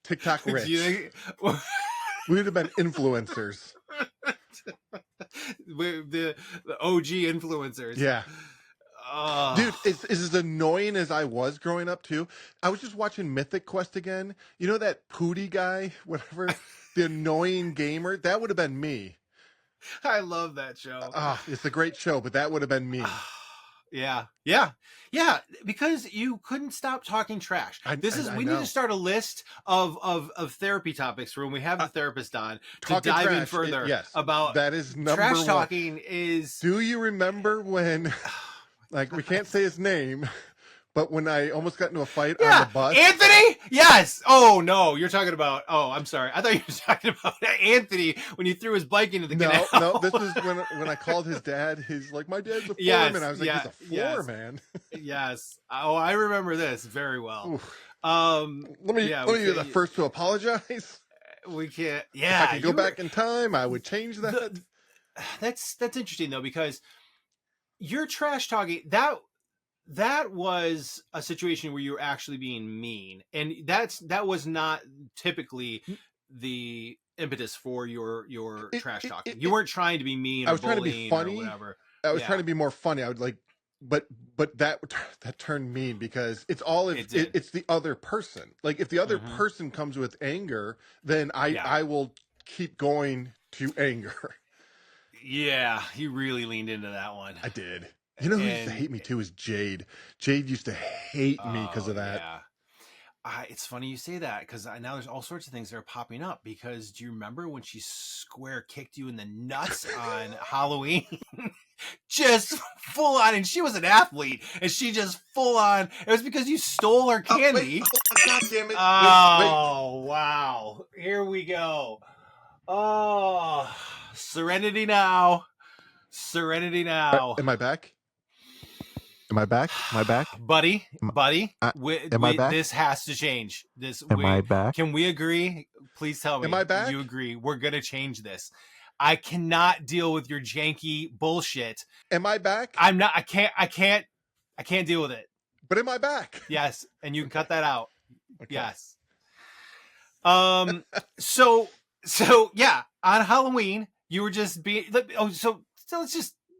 TikTok rich. We would have been influencers. The OG influencers. Yeah. Dude, it's as annoying as I was growing up too. I was just watching Mythic Quest again. You know that Pootie guy, whatever, the annoying gamer? That would have been me. I love that show. It's a great show, but that would have been me. Yeah, because you couldn't stop talking trash. We need to start a list of therapy topics for when we have the therapist on to dive in further about that is number trash one. Talking is. Do you remember when, like, we can't say his name, but when I almost got into a fight on the bus? Anthony? Yes. Oh, no. You're talking about... Oh, I'm sorry. I thought you were talking about Anthony when he threw his bike into the canal. No. This is when I called his dad. He's like, my dad's a foreman. I was like, he's a foreman. Yes. Oh, I remember this very well. Let me be the first to apologize. We can't... Yeah. If I could go back in time, I would change that. That's interesting, though, because you're trash talking... That was a situation where you were actually being mean, and that was not typically the impetus for your trash talking. You weren't trying to be mean. I was trying to be funny. Or whatever. I was trying to be more funny. I would like, but that turned mean because it's all it's the other person. Like if the other person comes with anger, then I will keep going to anger. Yeah, he really leaned into that one. I did. You know who used to hate me too is Jade. Jade used to hate me because of that. Yeah. It's funny you say that because now there's all sorts of things that are popping up. Because do you remember when she square kicked you in the nuts on Halloween? just full on, and she was an athlete, and she just full on. It was because you stole her candy. God damn it! Oh, wait. Wow! Here we go. Oh, serenity now. Serenity now. Am I back? Am I back? Am I back? buddy? Am I back? This has to change. Am I back? Can we agree? Please tell me. Am I back? You agree? We're gonna change this. I cannot deal with your janky bullshit. Am I back? I'm not. I can't deal with it. But am I back? Yes, and you can cut that out. Okay. Yes. So yeah, on Halloween you were just being. So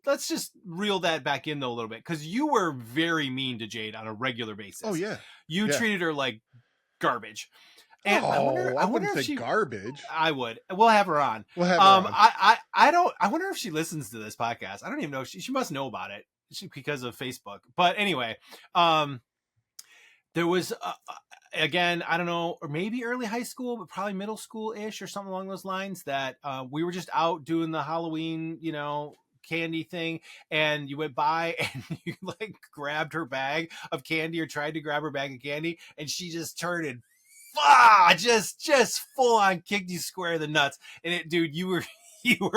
let's just reel that back in though a little bit, because you were very mean to Jade on a regular basis. Oh yeah. You treated her like garbage. And I wonder if she garbage. I would. We'll have her on. We'll have her on. I wonder if she listens to this podcast. I don't even know. She must know about it because of Facebook. But anyway, there was again, I don't know, or maybe early high school, but probably middle school ish or something along those lines. That we were just out doing the Halloween, candy thing, and you went by and you like grabbed her bag of candy, or tried to grab her bag of candy, and she just turned and just full on kicked you square in the nuts. And it, dude, you were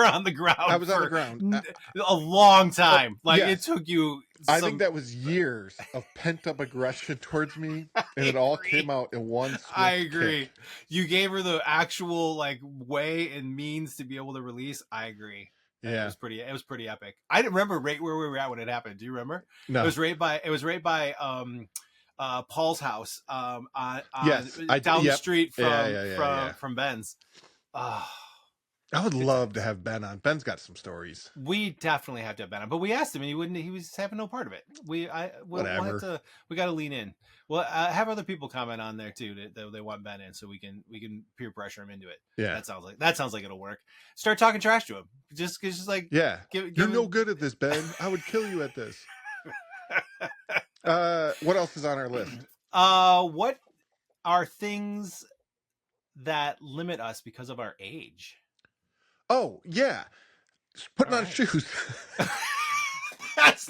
on the ground. I was on the ground a long time. It took you. I think that was years of pent up aggression towards me, and it all came out in one. I agree. Kick. You gave her the actual way and means to be able to release. I agree. Yeah, it was pretty epic. I didn't remember right where we were at when it happened. Do you remember? No. It was right by Paul's house. Yes, down the street from Ben's. I would love to have Ben on. Ben's got some stories. We definitely have to have Ben on, but we asked him and he wouldn't. He was having no part of it. Whatever. We got to lean in. Well, have other people comment on there too that they want Ben in, so we can peer pressure him into it. Yeah, that sounds like it'll work. Start talking trash to him. Just like, yeah, you're no good at this, Ben. I would kill you at this. What else is on our list? What are things that limit us because of our age? Oh yeah, putting on shoes. That's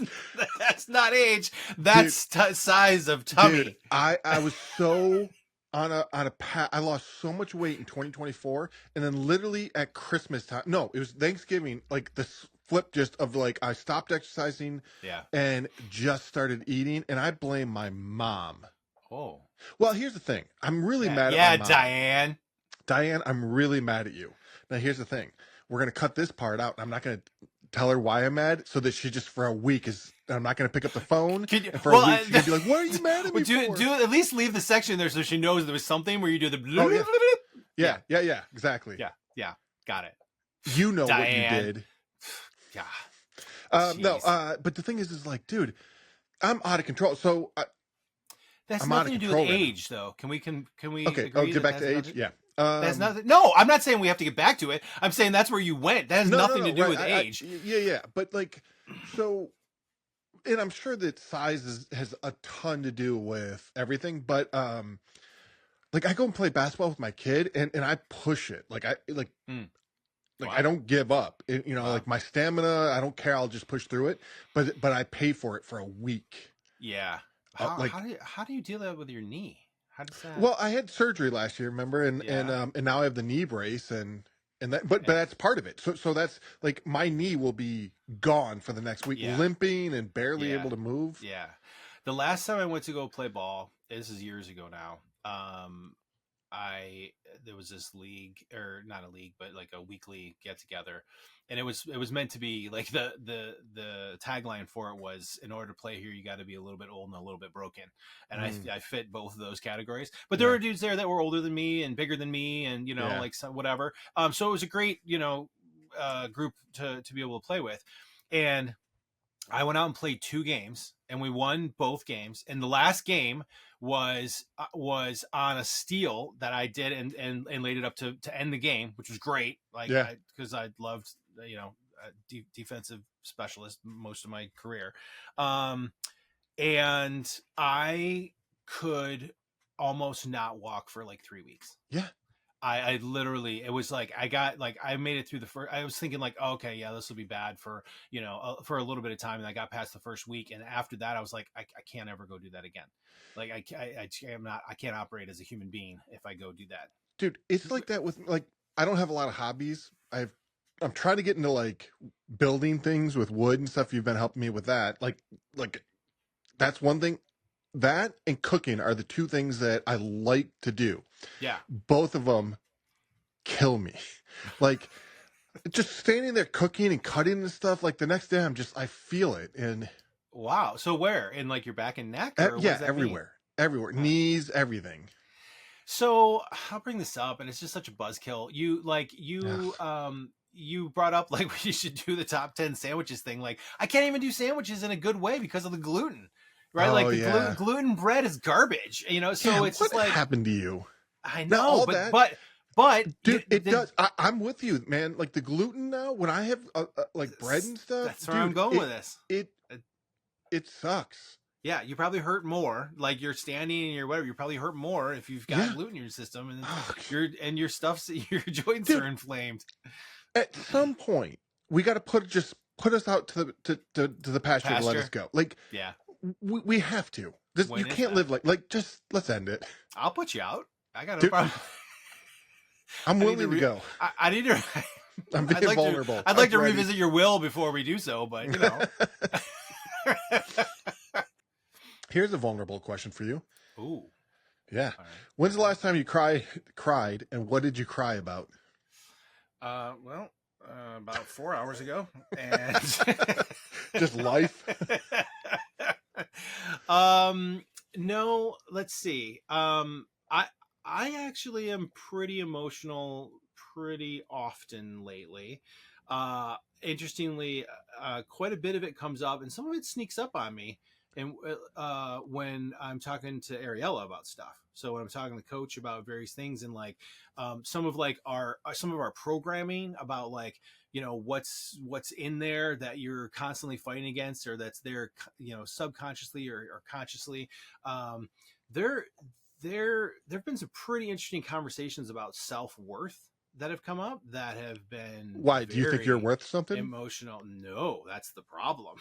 not age. That's size of tummy. Dude, I was so on a path. I lost so much weight in 2024, and then literally at Christmas time. No, it was Thanksgiving. Like the flip just of I stopped exercising. Yeah. And just started eating, and I blame my mom. Oh. Well, here's the thing. I'm really mad at my mom. Diane. Diane, I'm really mad at you. Now, here's the thing. We're going to cut this part out. I'm not going to tell her why I'm mad, so that she just for a week I'm not going to pick up the phone. And for a week, she's going to be like, what are you mad at me for? Do at least leave the section there so she knows there was something where you do the... Oh, yeah. Yeah, exactly. Yeah, got it. You know Diane. What you did. Yeah. No, but the thing is dude, I'm out of control. So that's nothing to do with age, though. Can we? Okay. Oh, get back to age. Yeah. That's nothing. No, I'm not saying we have to get back to it. I'm saying that's where you went. That has nothing to do with age. Yeah. But so, and I'm sure that size has a ton to do with everything. But I go and play basketball with my kid, and I push it. I don't give up. My stamina, I don't care. I'll just push through it. But I pay for it for a week. Yeah. How do you deal with your knee? How does that? Well, I had surgery last year, remember, and now I have the knee brace, and that. But that's part of it. So that's my knee will be gone for the next week, limping and barely able to move. Yeah. The last time I went to go play ball, this is years ago now. There was this league, or not a league, but a weekly get together, and it was meant to be the tagline for it was, in order to play here, you got to be a little bit old and a little bit broken, and I fit both of those categories. But there were dudes there that were older than me and bigger than me, and whatever. So it was a great group to be able to play with, and I went out and played 2 games, and we won both games. And the last game was on a steal that I did and laid it up to end the game, which was great. Because I loved defensive specialist most of my career, and I could almost not walk for 3 weeks. Yeah. I literally, it was like, I made it through the first, I was thinking like, oh, okay, yeah, this will be bad for, for a little bit of time. And I got past the first week. And after that, I was like, I can't ever go do that again. Like I can't operate as a human being if I go do that. Dude, it's like that with like, I don't have a lot of hobbies. I'm trying to get into like building things with wood and stuff. You've been helping me with that. Like that's one thing. That and cooking are the two things that I like to do. Yeah. Both of them kill me. Like just standing there cooking and cutting and stuff. Like the next day, I feel it. And wow. So where? In like your back and neck, or what does that everywhere, mean? everywhere, knees, everything. So I'll bring this up, and it's just such a buzzkill. You brought up like we should do the top 10 sandwiches thing. Like I can't even do sandwiches in a good way because of the gluten, right? Oh, like the gluten bread is garbage, So yeah, it's what just like happened to you? I know, but dude, it does. I'm with you, man. Like the gluten now, when I have like bread and stuff, that's where I'm going with this. It sucks. Yeah, you probably hurt more. Like you're standing and you're whatever. You probably hurt more if you've got gluten in your system, and your joints are inflamed. At some point, we got to put us out to the pasture to let us go. Like, yeah, we have to. You can't live like just let's end it. I'll put you out. I got no problem. I'm willing to go. I need to. I'm being vulnerable. I'd like to revisit your will before we do so, but Here's a vulnerable question for you. Ooh. Yeah. Right. When's the last time you cried, and what did you cry about? About 4 hours ago, and just life. No, let's see. I actually am pretty emotional pretty often lately. Interestingly, quite a bit of it comes up, and some of it sneaks up on me. And when I'm talking to Ariella about stuff, so when I'm talking to Coach about various things, and like some of our programming about like what's in there that you're constantly fighting against, or that's there subconsciously or consciously, there have been some pretty interesting conversations about self-worth that have come up that have been why do you think you're worth something emotional. No, that's the problem.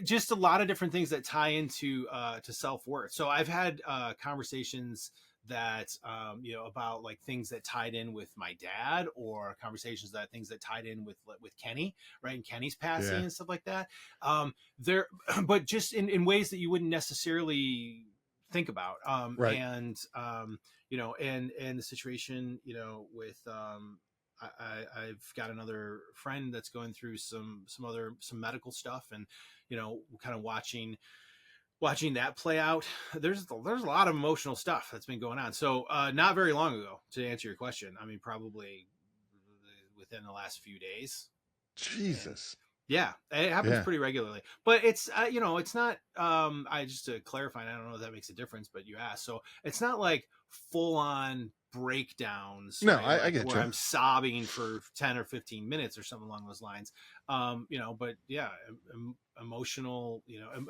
Just a lot of different things that tie into to self-worth. So I've had conversations that about like things that tied in with my dad, or conversations that things that tied in with Kenny, right, and Kenny's passing and stuff like that. But just in ways that you wouldn't necessarily think about. Right. And and the situation with I've got another friend that's going through some medical stuff, and kind of watching that play out. There's a lot of emotional stuff that's been going on. So not very long ago, to answer your question, I mean probably within the last few days. Jesus. Yeah, it happens pretty regularly, but it's it's not. I just to clarify, I don't know if that makes a difference, but you asked, so it's not like full on breakdowns. No, right? I get where you. I'm sobbing for 10 or 15 minutes or something along those lines. But yeah, emotional,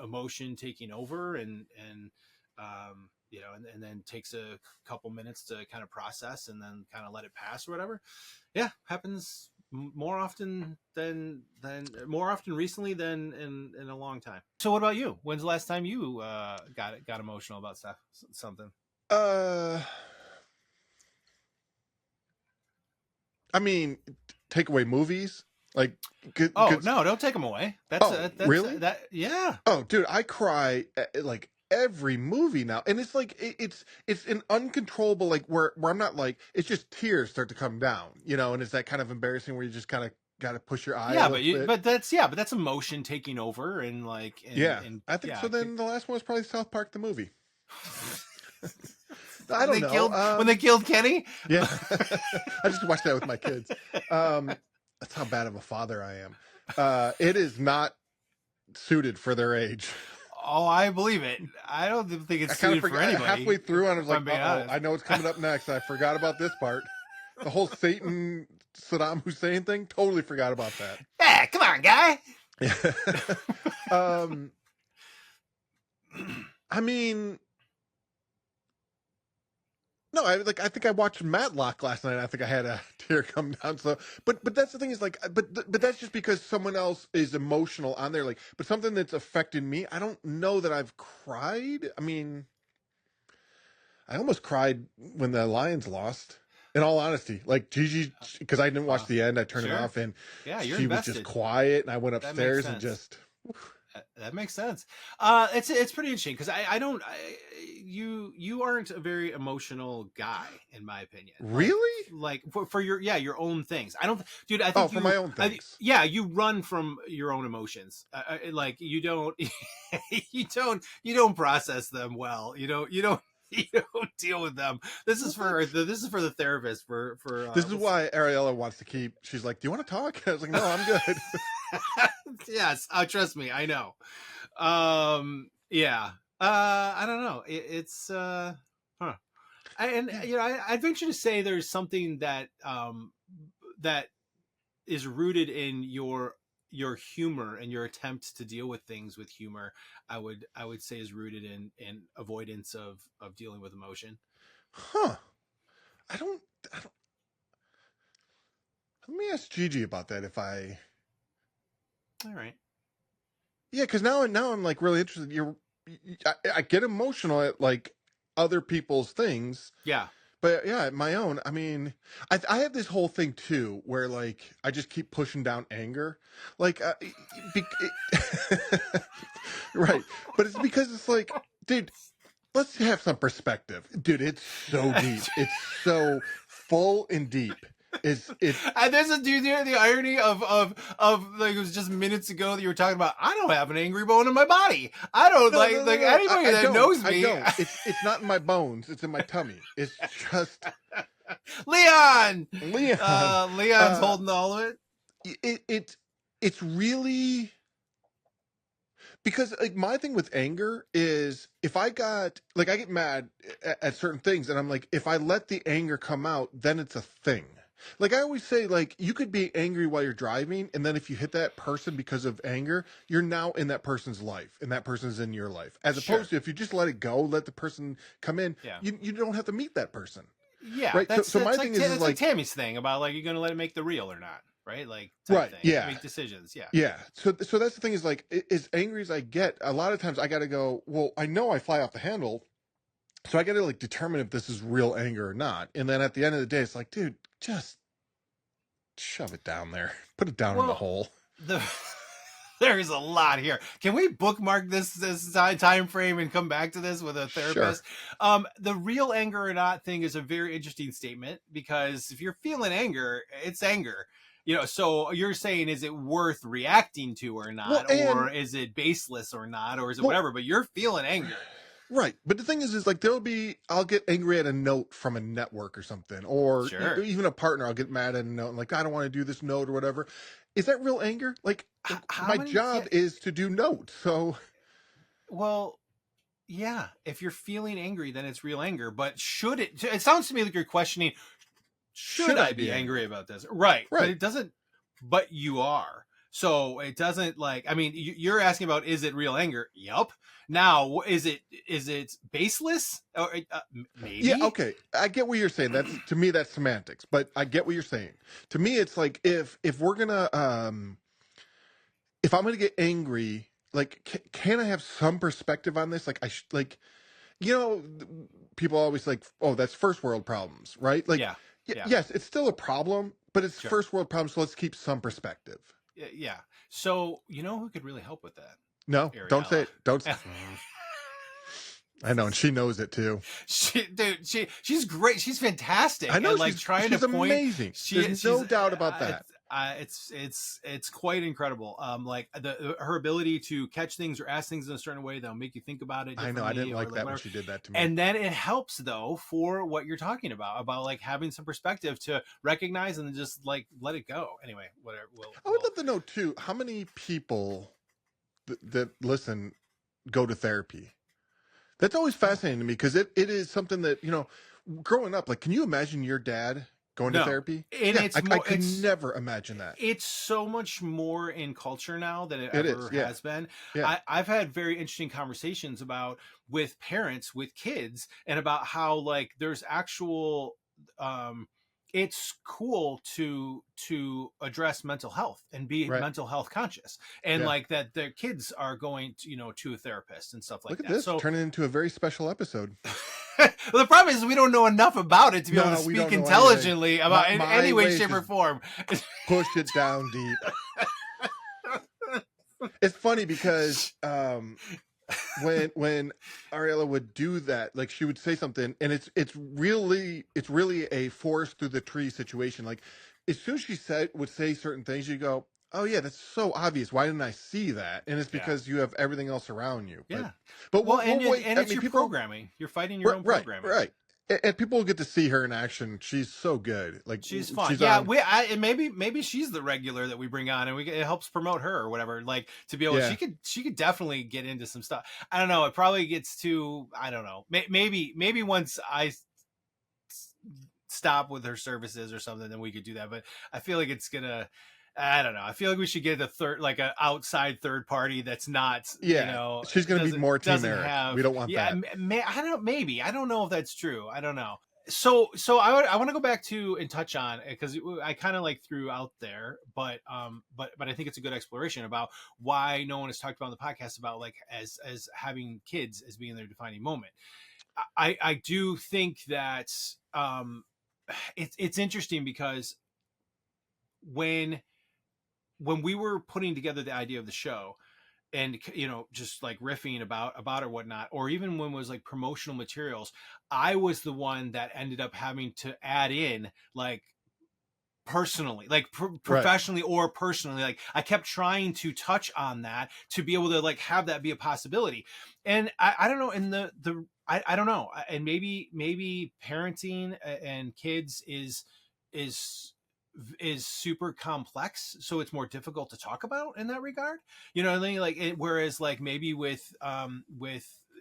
emotion taking over, and and then takes a couple minutes to kind of process, and then kind of let it pass or whatever. Yeah, happens more often recently than in a long time. So what about you? When's the last time you got emotional about something? I mean, take away movies. Like, no, don't take them away. That's really that. Yeah. Oh, dude, I cry at, like every movie now, and it's like it's an uncontrollable, like where I'm not like, it's just tears start to come down, and it's that kind of embarrassing where you just kind of got to push your eye. Yeah, but that's emotion taking over, and like I think so. Then the last one was probably South Park the movie. I don't know. When they killed Kenny? Yeah. I just watched that with my kids. That's how bad of a father I am. It is not suited for their age. Oh, I believe it. I don't think it's suited for anybody. Halfway through, and I was like, I know what's coming up next. I forgot about this part. The whole Satan, Saddam Hussein thing, totally forgot about that. Yeah, come on, guy. I mean... No, I think I watched Matlock last night. And I think I had a tear come down. So, but that's the thing is like, but that's just because someone else is emotional on there. Like, but something that's affected me. I don't know that I've cried. I mean, I almost cried when the Lions lost. In all honesty, like Gigi, because I didn't watch the end, I turned it off, and yeah, you're she was just invested. quiet, and I went That makes upstairs and sense. just. That makes sense. It's pretty interesting because you aren't a very emotional guy in my opinion. Really? Like for your own things. I don't, dude. I think for my own things. you run from your own emotions. Like you don't you don't process them well. You don't you don't deal with them. This is for the therapist this is why Ariella wants to keep. She's like, "Do you want to talk?" I was like, "No, I'm good." Yes, trust me, I know. Yeah. I don't know. It's huh. I'd venture to say there's something that that is rooted in your humor and your attempt to deal with things with humor. I would say is rooted in avoidance of dealing with emotion. Huh. I don't. Let me ask Gigi about that. If I. All right. Yeah, because now I'm like really interested. I get emotional at like other people's things. Yeah. But yeah, my own. I mean, I have this whole thing too, where like I just keep pushing down anger, like, right. But it's because it's like, dude, let's have some perspective, dude. It's so deep. It's so full and deep. And there's a dude there. The irony of like it was just minutes ago that you were talking about. I don't have an angry bone in my body. I don't no, anybody that knows me. I don't. It's not in my bones. It's in my tummy. It's just Leon. Leon's holding all of it. It's really. Because like my thing with anger is if I get mad at certain things and I'm like, if I let the anger come out, then it's a thing. Like I always say, like you could be angry while you're driving, and then if you hit that person because of anger, you're now in that person's life, and that person's in your life. As opposed to if you just let it go, let the person come in, you don't have to meet that person. Yeah, right. So my thing is like Tammy's thing about like you're gonna let it make the reel or not, right? Like right, thing. yeah, make decisions, yeah, yeah. So that's the thing is like as angry as I get, a lot of times I got to go. Well, I know I fly off the handle. So I got to like determine if this is real anger or not. And then at the end of the day, it's like, dude, just shove it down there. Put it down in the hole. There's a lot here. Can we bookmark this time frame and come back to this with a therapist? Sure. The real anger or not thing is a very interesting statement because if you're feeling anger, it's anger. You know, so you're saying, is it worth reacting to or not? Or is it baseless or not? Or is it whatever? But you're feeling anger. Right. But the thing is like I'll get angry at a note from a network or something, or even a partner. I'll get mad at a note and like, I don't want to do this note or whatever. Is that real anger? Like my job is to do notes. So. Well, yeah, if you're feeling angry, then it's real anger. But it sounds to me like you're questioning, should I be angry about this? Right. But it doesn't, but you are. So it doesn't like, I mean, you're asking about, is it real anger? Yup. Now, is it baseless? Or maybe? Yeah, okay. I get what you're saying. To me, that's semantics, but I get what you're saying. To me, it's like, if we're gonna, if I'm gonna get angry, like, can I have some perspective on this? Like, people always like, oh, that's first world problems, right? Like, yes, it's still a problem, but it's first world problems, so let's keep some perspective. Yeah. So, you know who could really help with that? No, Ariella. Don't say it. Don't say it. I know, and she knows it too. She's great. She's fantastic. I know, and, like, she's amazing. There's no doubt about that. It's quite incredible. Like her ability to catch things or ask things in a certain way that'll make you think about it. I know. I didn't like that when she did that to me. And then it helps though for what you're talking about like having some perspective to recognize and then just like let it go. Anyway, whatever. I would love to know too how many people that listen go to therapy. That's always fascinating to me because it is something that, growing up, like, can you imagine your dad going to therapy. And yeah, I could never imagine that. It's so much more in culture now than it ever has been. Yeah. I've had very interesting conversations with parents with kids, and about how like there's actual it's cool to address mental health and be mental health conscious, and like that their kids are going to to a therapist and stuff like that. Look at this, turning into a very special episode. Well, the problem is we don't know enough about it to be able to speak intelligently about in any way, shape, or form. Push it down deep. It's funny because when Ariella would do that, like she would say something, and it's really a forest through the tree situation. Like as soon as she would say certain things, you go, oh yeah, that's so obvious. Why didn't I see that? And it's because you have everything else around you. But it's your programming. You're fighting your own programming. Right. And people will get to see her in action. She's so good. Like she's fun. And maybe she's the regular that we bring on, and it helps promote her or whatever. Like to be able, she could definitely get into some stuff. I don't know. It probably gets too. I don't know. Maybe once I stop with her services or something, then we could do that. But I feel like it's gonna. I don't know. I feel like we should get an outside third party that's not. She's going to be more Team Eric. We don't want that. I don't know. Maybe I don't know if that's true. I don't know. So I want to go back to and touch on, because I kind of like threw out there, but I think it's a good exploration about why no one has talked about on the podcast about like as having kids as being their defining moment. I do think that it's interesting because when we were putting together the idea of the show and, just like riffing about or whatnot, or even when it was like promotional materials, I was the one that ended up having to add in like personally, like professionally or personally. Like I kept trying to touch on that to be able to like have that be a possibility. And I don't know, in I don't know. And maybe parenting and kids is super complex, so it's more difficult to talk about in that regard. You know what I mean? Like whereas like maybe with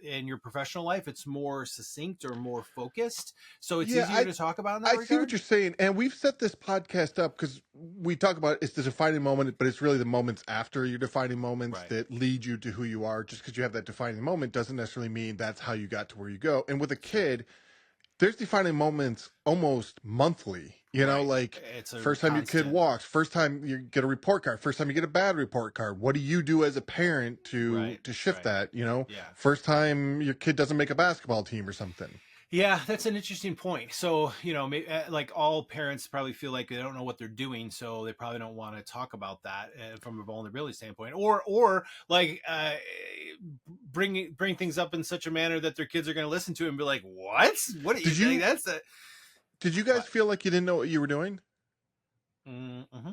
in your professional life, it's more succinct or more focused, so it's easier to talk about in that regard. I see what you're saying, and we've set this podcast up because we talk about it's the defining moment, but it's really the moments after your defining moments that lead you to who you are. Just because you have that defining moment doesn't necessarily mean that's how you got to where you go. And with a kid, there's defining moments almost monthly, like first time your kid walks, first time you get a report card, first time you get a bad report card. What do you do as a parent to shift that, First time your kid doesn't make a basketball team or something. Yeah, that's an interesting point. So, like all parents probably feel like they don't know what they're doing, so they probably don't want to talk about that from a vulnerability standpoint, or like bring things up in such a manner that their kids are going to listen to it and be like, "What? What are you think? That's a." Did you guys feel like you didn't know what you were doing? 100%.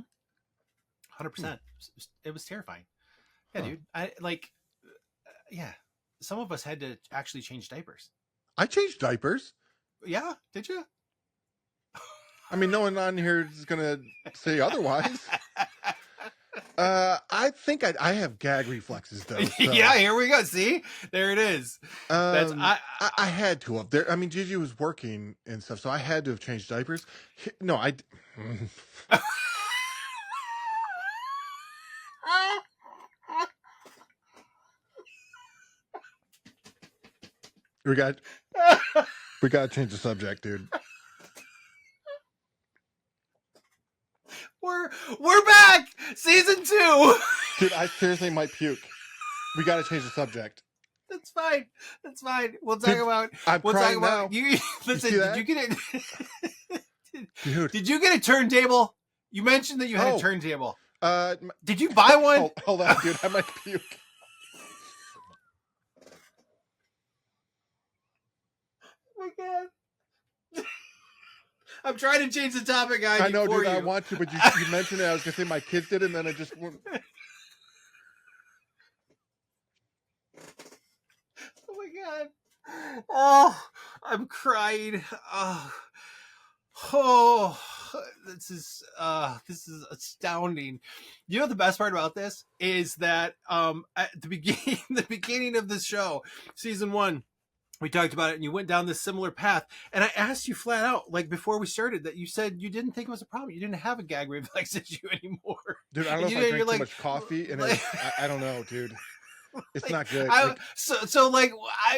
It was terrifying. Yeah, dude. Yeah. Some of us had to actually change diapers. I changed diapers. Yeah, did you? I mean, no one on here is going to say otherwise. I think I have gag reflexes, though. So. Yeah, here we go. See? There it is. I had to have. I mean, Gigi was working and stuff, so I had to have changed diapers. No, I... We got to change the subject, dude. We're back, season 2. Dude, I seriously might puke. We got to change the subject. That's fine. We'll talk about. I'm crying now. You listen. Did you get it? Dude, did you get a turntable? You mentioned that you had a turntable. Did you buy one? Hold on, dude. I might puke. Oh my god. I'm trying to change the topic, guys. I know, dude. I want to, but you mentioned it. I was gonna say my kids did it, and then I just. Oh my god! Oh, I'm crying. Oh, this is astounding. You know the best part about this is that at the beginning of this show, season 1. we talked about it, and you went down this similar path. And I asked you flat out, like before we started, that you said you didn't think it was a problem. You didn't have a gag reflex issue anymore. Dude, I don't know And if I drank you're too like, much coffee, and like I don't know, dude. It's like not good. I Like, so like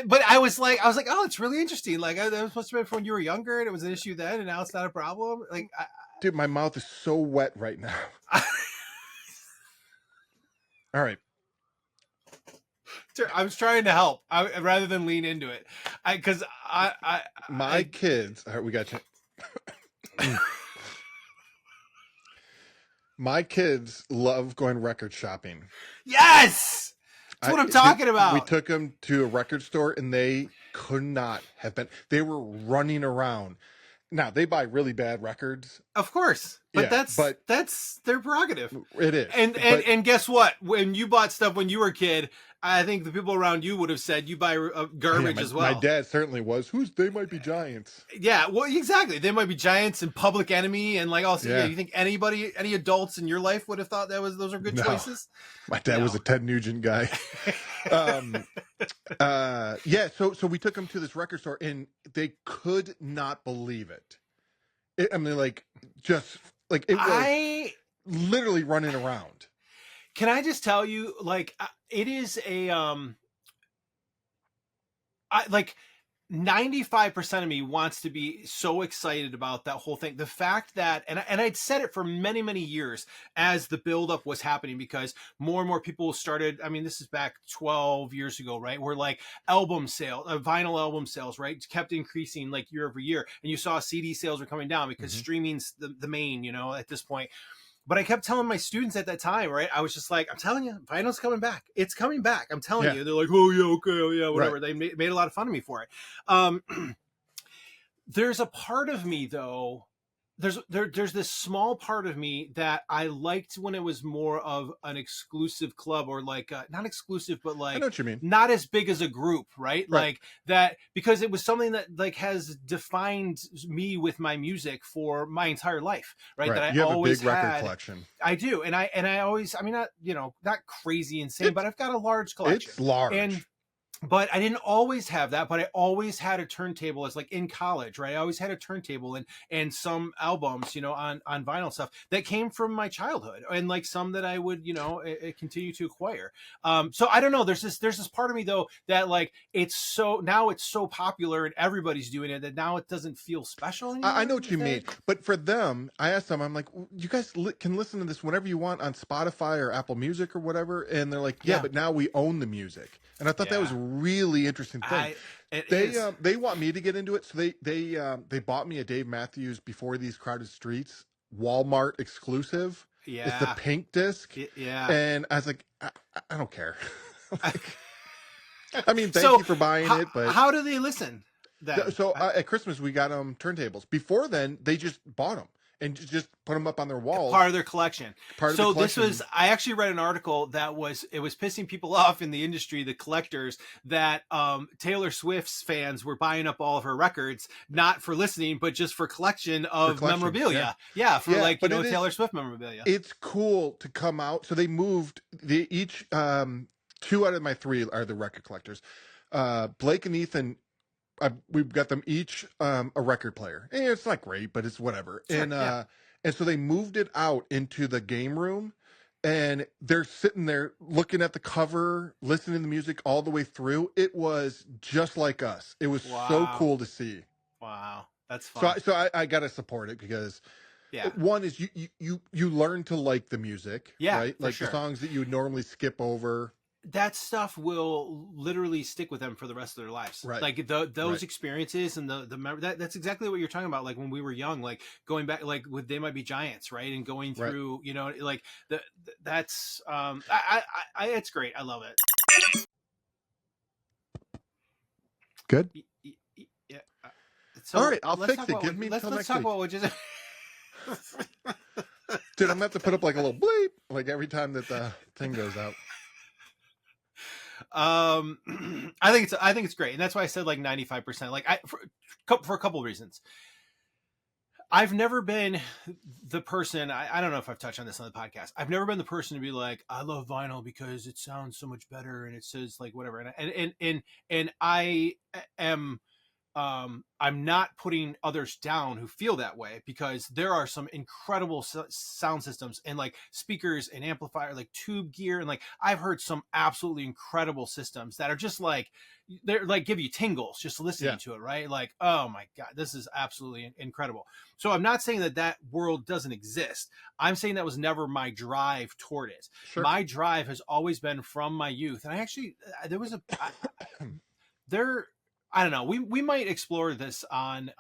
but I was like oh, it's really interesting. Like that was supposed to be from when you were younger, and it was an issue then, and now it's not a problem. Like, dude, my mouth is so wet right now. All right. I was trying to help rather than lean into it. Because my kids. All right, we got you. My kids love going record shopping. Yes, that's what I'm talking about. We took them to a record store, and they could not have been. They were running around. Now they buy really bad records, of course, but that's their prerogative. It is, and guess what? When you bought stuff when you were a kid, I think the people around you would have said you buy garbage as well. My dad certainly was. They might be giants. Yeah, well, exactly. They might be giants and Public Enemy, and like also, yeah. You think any adults in your life would have thought those are good choices? My dad was a Ted Nugent guy. Yeah. So we took them to this record store, and they could not believe it. I mean, like, just like it was literally running around. Can I just tell you, like, it is a like 95% of me wants to be so excited about that whole thing. The fact that, and I'd said it for many, many years as the buildup was happening, because more and more people started, I mean, this is back 12 years ago, right? Where like album sales, vinyl album sales, right? Kept increasing like year over year. And you saw CD sales were coming down because streaming's the main, at this point. But I kept telling my students at that time, right? I was just like, I'm telling you, vinyl's coming back. It's coming back. I'm telling you. They're like, oh, yeah, okay, oh, yeah, whatever. Right. They made a lot of fun of me for it. There's a part of me, though, there's this small part of me that I liked when it was more of an exclusive club, or like not exclusive, but like, I know what you mean, not as big as a group, right? Like that, because it was something that like has defined me with my music for my entire life, right? That you I have always a big record collection. I do, and I always, I mean, not crazy insane, but I've got a large collection. It's large. But I didn't always have that, but I always had a turntable as like in college, right? I always had a turntable and some albums, on vinyl stuff that came from my childhood, and like some that I would, continue to acquire. So I don't know. There's this part of me though, that like, it's so popular and everybody's doing it, that now it doesn't feel special anymore. I know what you mean. But for them, I asked them, I'm like, you guys can listen to this whenever you want on Spotify or Apple Music or whatever. And they're like, yeah. But now we own the music. And I thought that was a really interesting thing. They want me to get into it, so they bought me a Dave Matthews Before These Crowded Streets Walmart exclusive. Yeah, it's the pink disc. Yeah, and I was like, I don't care. I mean, thank you for buying it, but how do they listen? So at Christmas we got them turntables. Before then, they just bought them and just put them up on their walls. Part of their collection. This was, I actually read an article that was pissing people off in the industry, the collectors, that Taylor Swift's fans were buying up all of her records, not for listening, but just for collection of memorabilia. Yeah, Taylor Swift memorabilia. It's cool to come out. So they moved, each, 2 out of my 3 are the record collectors. Blake and Ethan, we've got them each a record player. And it's not great, but it's whatever. Sure, and so they moved it out into the game room, and they're sitting there looking at the cover, listening to the music all the way through. It was just like us. It was so cool to see. Wow, that's fun. So I got to support it, because one is you learn to like the music, right? Like the songs that you would normally skip over. That stuff will literally stick with them for the rest of their lives. Right. Like those experiences and that's exactly what you're talking about. Like when we were young, like going back, like with They Might Be Giants, right? And going through, like that's, it's great. I love it. Good. Yeah. So all right. I'll fix it. Give me let's talk about what we just. Dude, I'm gonna have to put up like a little bleep, like every time that the thing goes out. I think it's great, and that's why I said like 95%. Like for a couple of reasons. I've never been the person. I don't know if I've touched on this on the podcast. I've never been the person to be like, I love vinyl because it sounds so much better and it says like whatever. And I am I'm not putting others down who feel that way, because there are some incredible sound systems and like speakers and amplifier, like tube gear. And like, I've heard some absolutely incredible systems that are just like, they're like give you tingles just listening to it. Right. Like, oh my God, this is absolutely incredible. So I'm not saying that that world doesn't exist. I'm saying that was never my drive toward it. Sure. My drive has always been from my youth. And I actually, I don't know. We might explore this on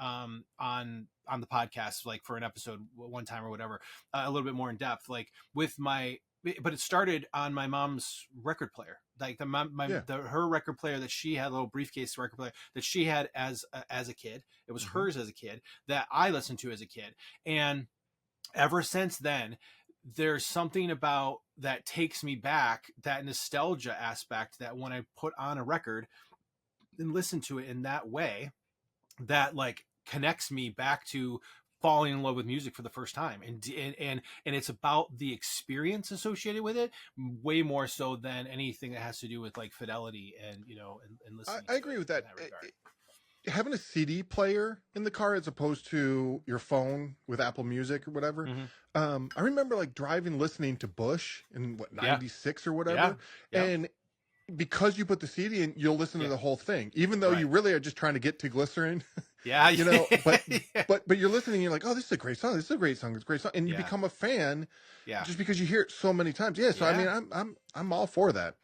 the podcast, like for an episode one time or whatever, a little bit more in depth, like with but it started on my mom's record player, like her record player that she had, a little briefcase record player that she had as a kid. It was hers as a kid that I listened to as a kid. And ever since then, there's something about that takes me back, that nostalgia aspect, that when I put on a record and listen to it in that way, that like connects me back to falling in love with music for the first time. And it's about the experience associated with it way more so than anything that has to do with like fidelity and, you know, and listening. I agree with that. Having a CD player in the car as opposed to your phone with Apple Music or whatever. Mm-hmm. I remember like driving, listening to Bush in 96 or whatever. Yeah. And because you put the CD in, you'll listen to the whole thing, even though you really are just trying to get to Glycerin. Yeah. You know, but you're listening and you're like, oh, this is a great song. This is a great song. It's a great song. And you become a fan just because you hear it so many times. Yeah. So, I mean, I'm all for that.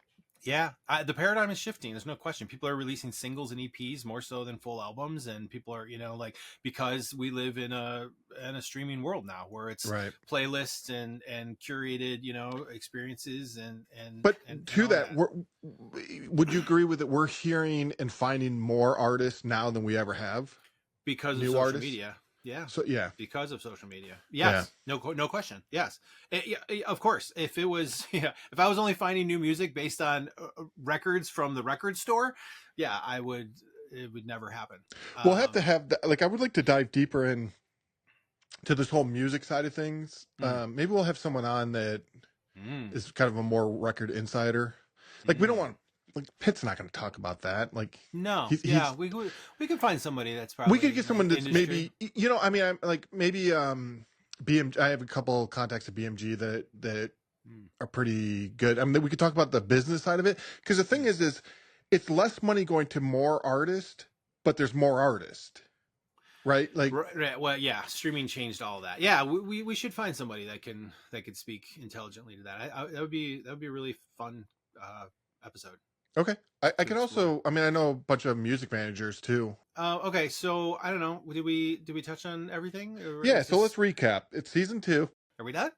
Yeah, the paradigm is shifting. There's no question. People are releasing singles and EPs more so than full albums, and people are, you know, like, because we live in a streaming world now where it's playlists and curated, you know, experiences But and to that, would you agree with it? We're hearing and finding more artists now than we ever have because of social media. Yeah. So because of social media. Yes. Yeah. No question. Yes. Of course. If it was, if I was only finding new music based on records from the record store, it would never happen. We'll have to have like, I would like to dive deeper in to this whole music side of things. Maybe we'll have someone on that is kind of a more record insider. Like we don't want, like Pitt's not going to talk about that. Like no, we can find somebody that's probably we could get someone that's maybe, you know, I mean, I'm like maybe BMG. I have a couple contacts at BMG that are pretty good. I mean, we could talk about the business side of it, because the thing is it's less money going to more artists, but there's more artists, right? Like right. Well, yeah, streaming changed all that. Yeah, we should find somebody that could speak intelligently to that. That would be a really fun episode. Okay. I can also, I mean, I know a bunch of music managers too. Okay. So I don't know. Did we touch on everything? Yeah. So let's recap. It's season 2. Are we done?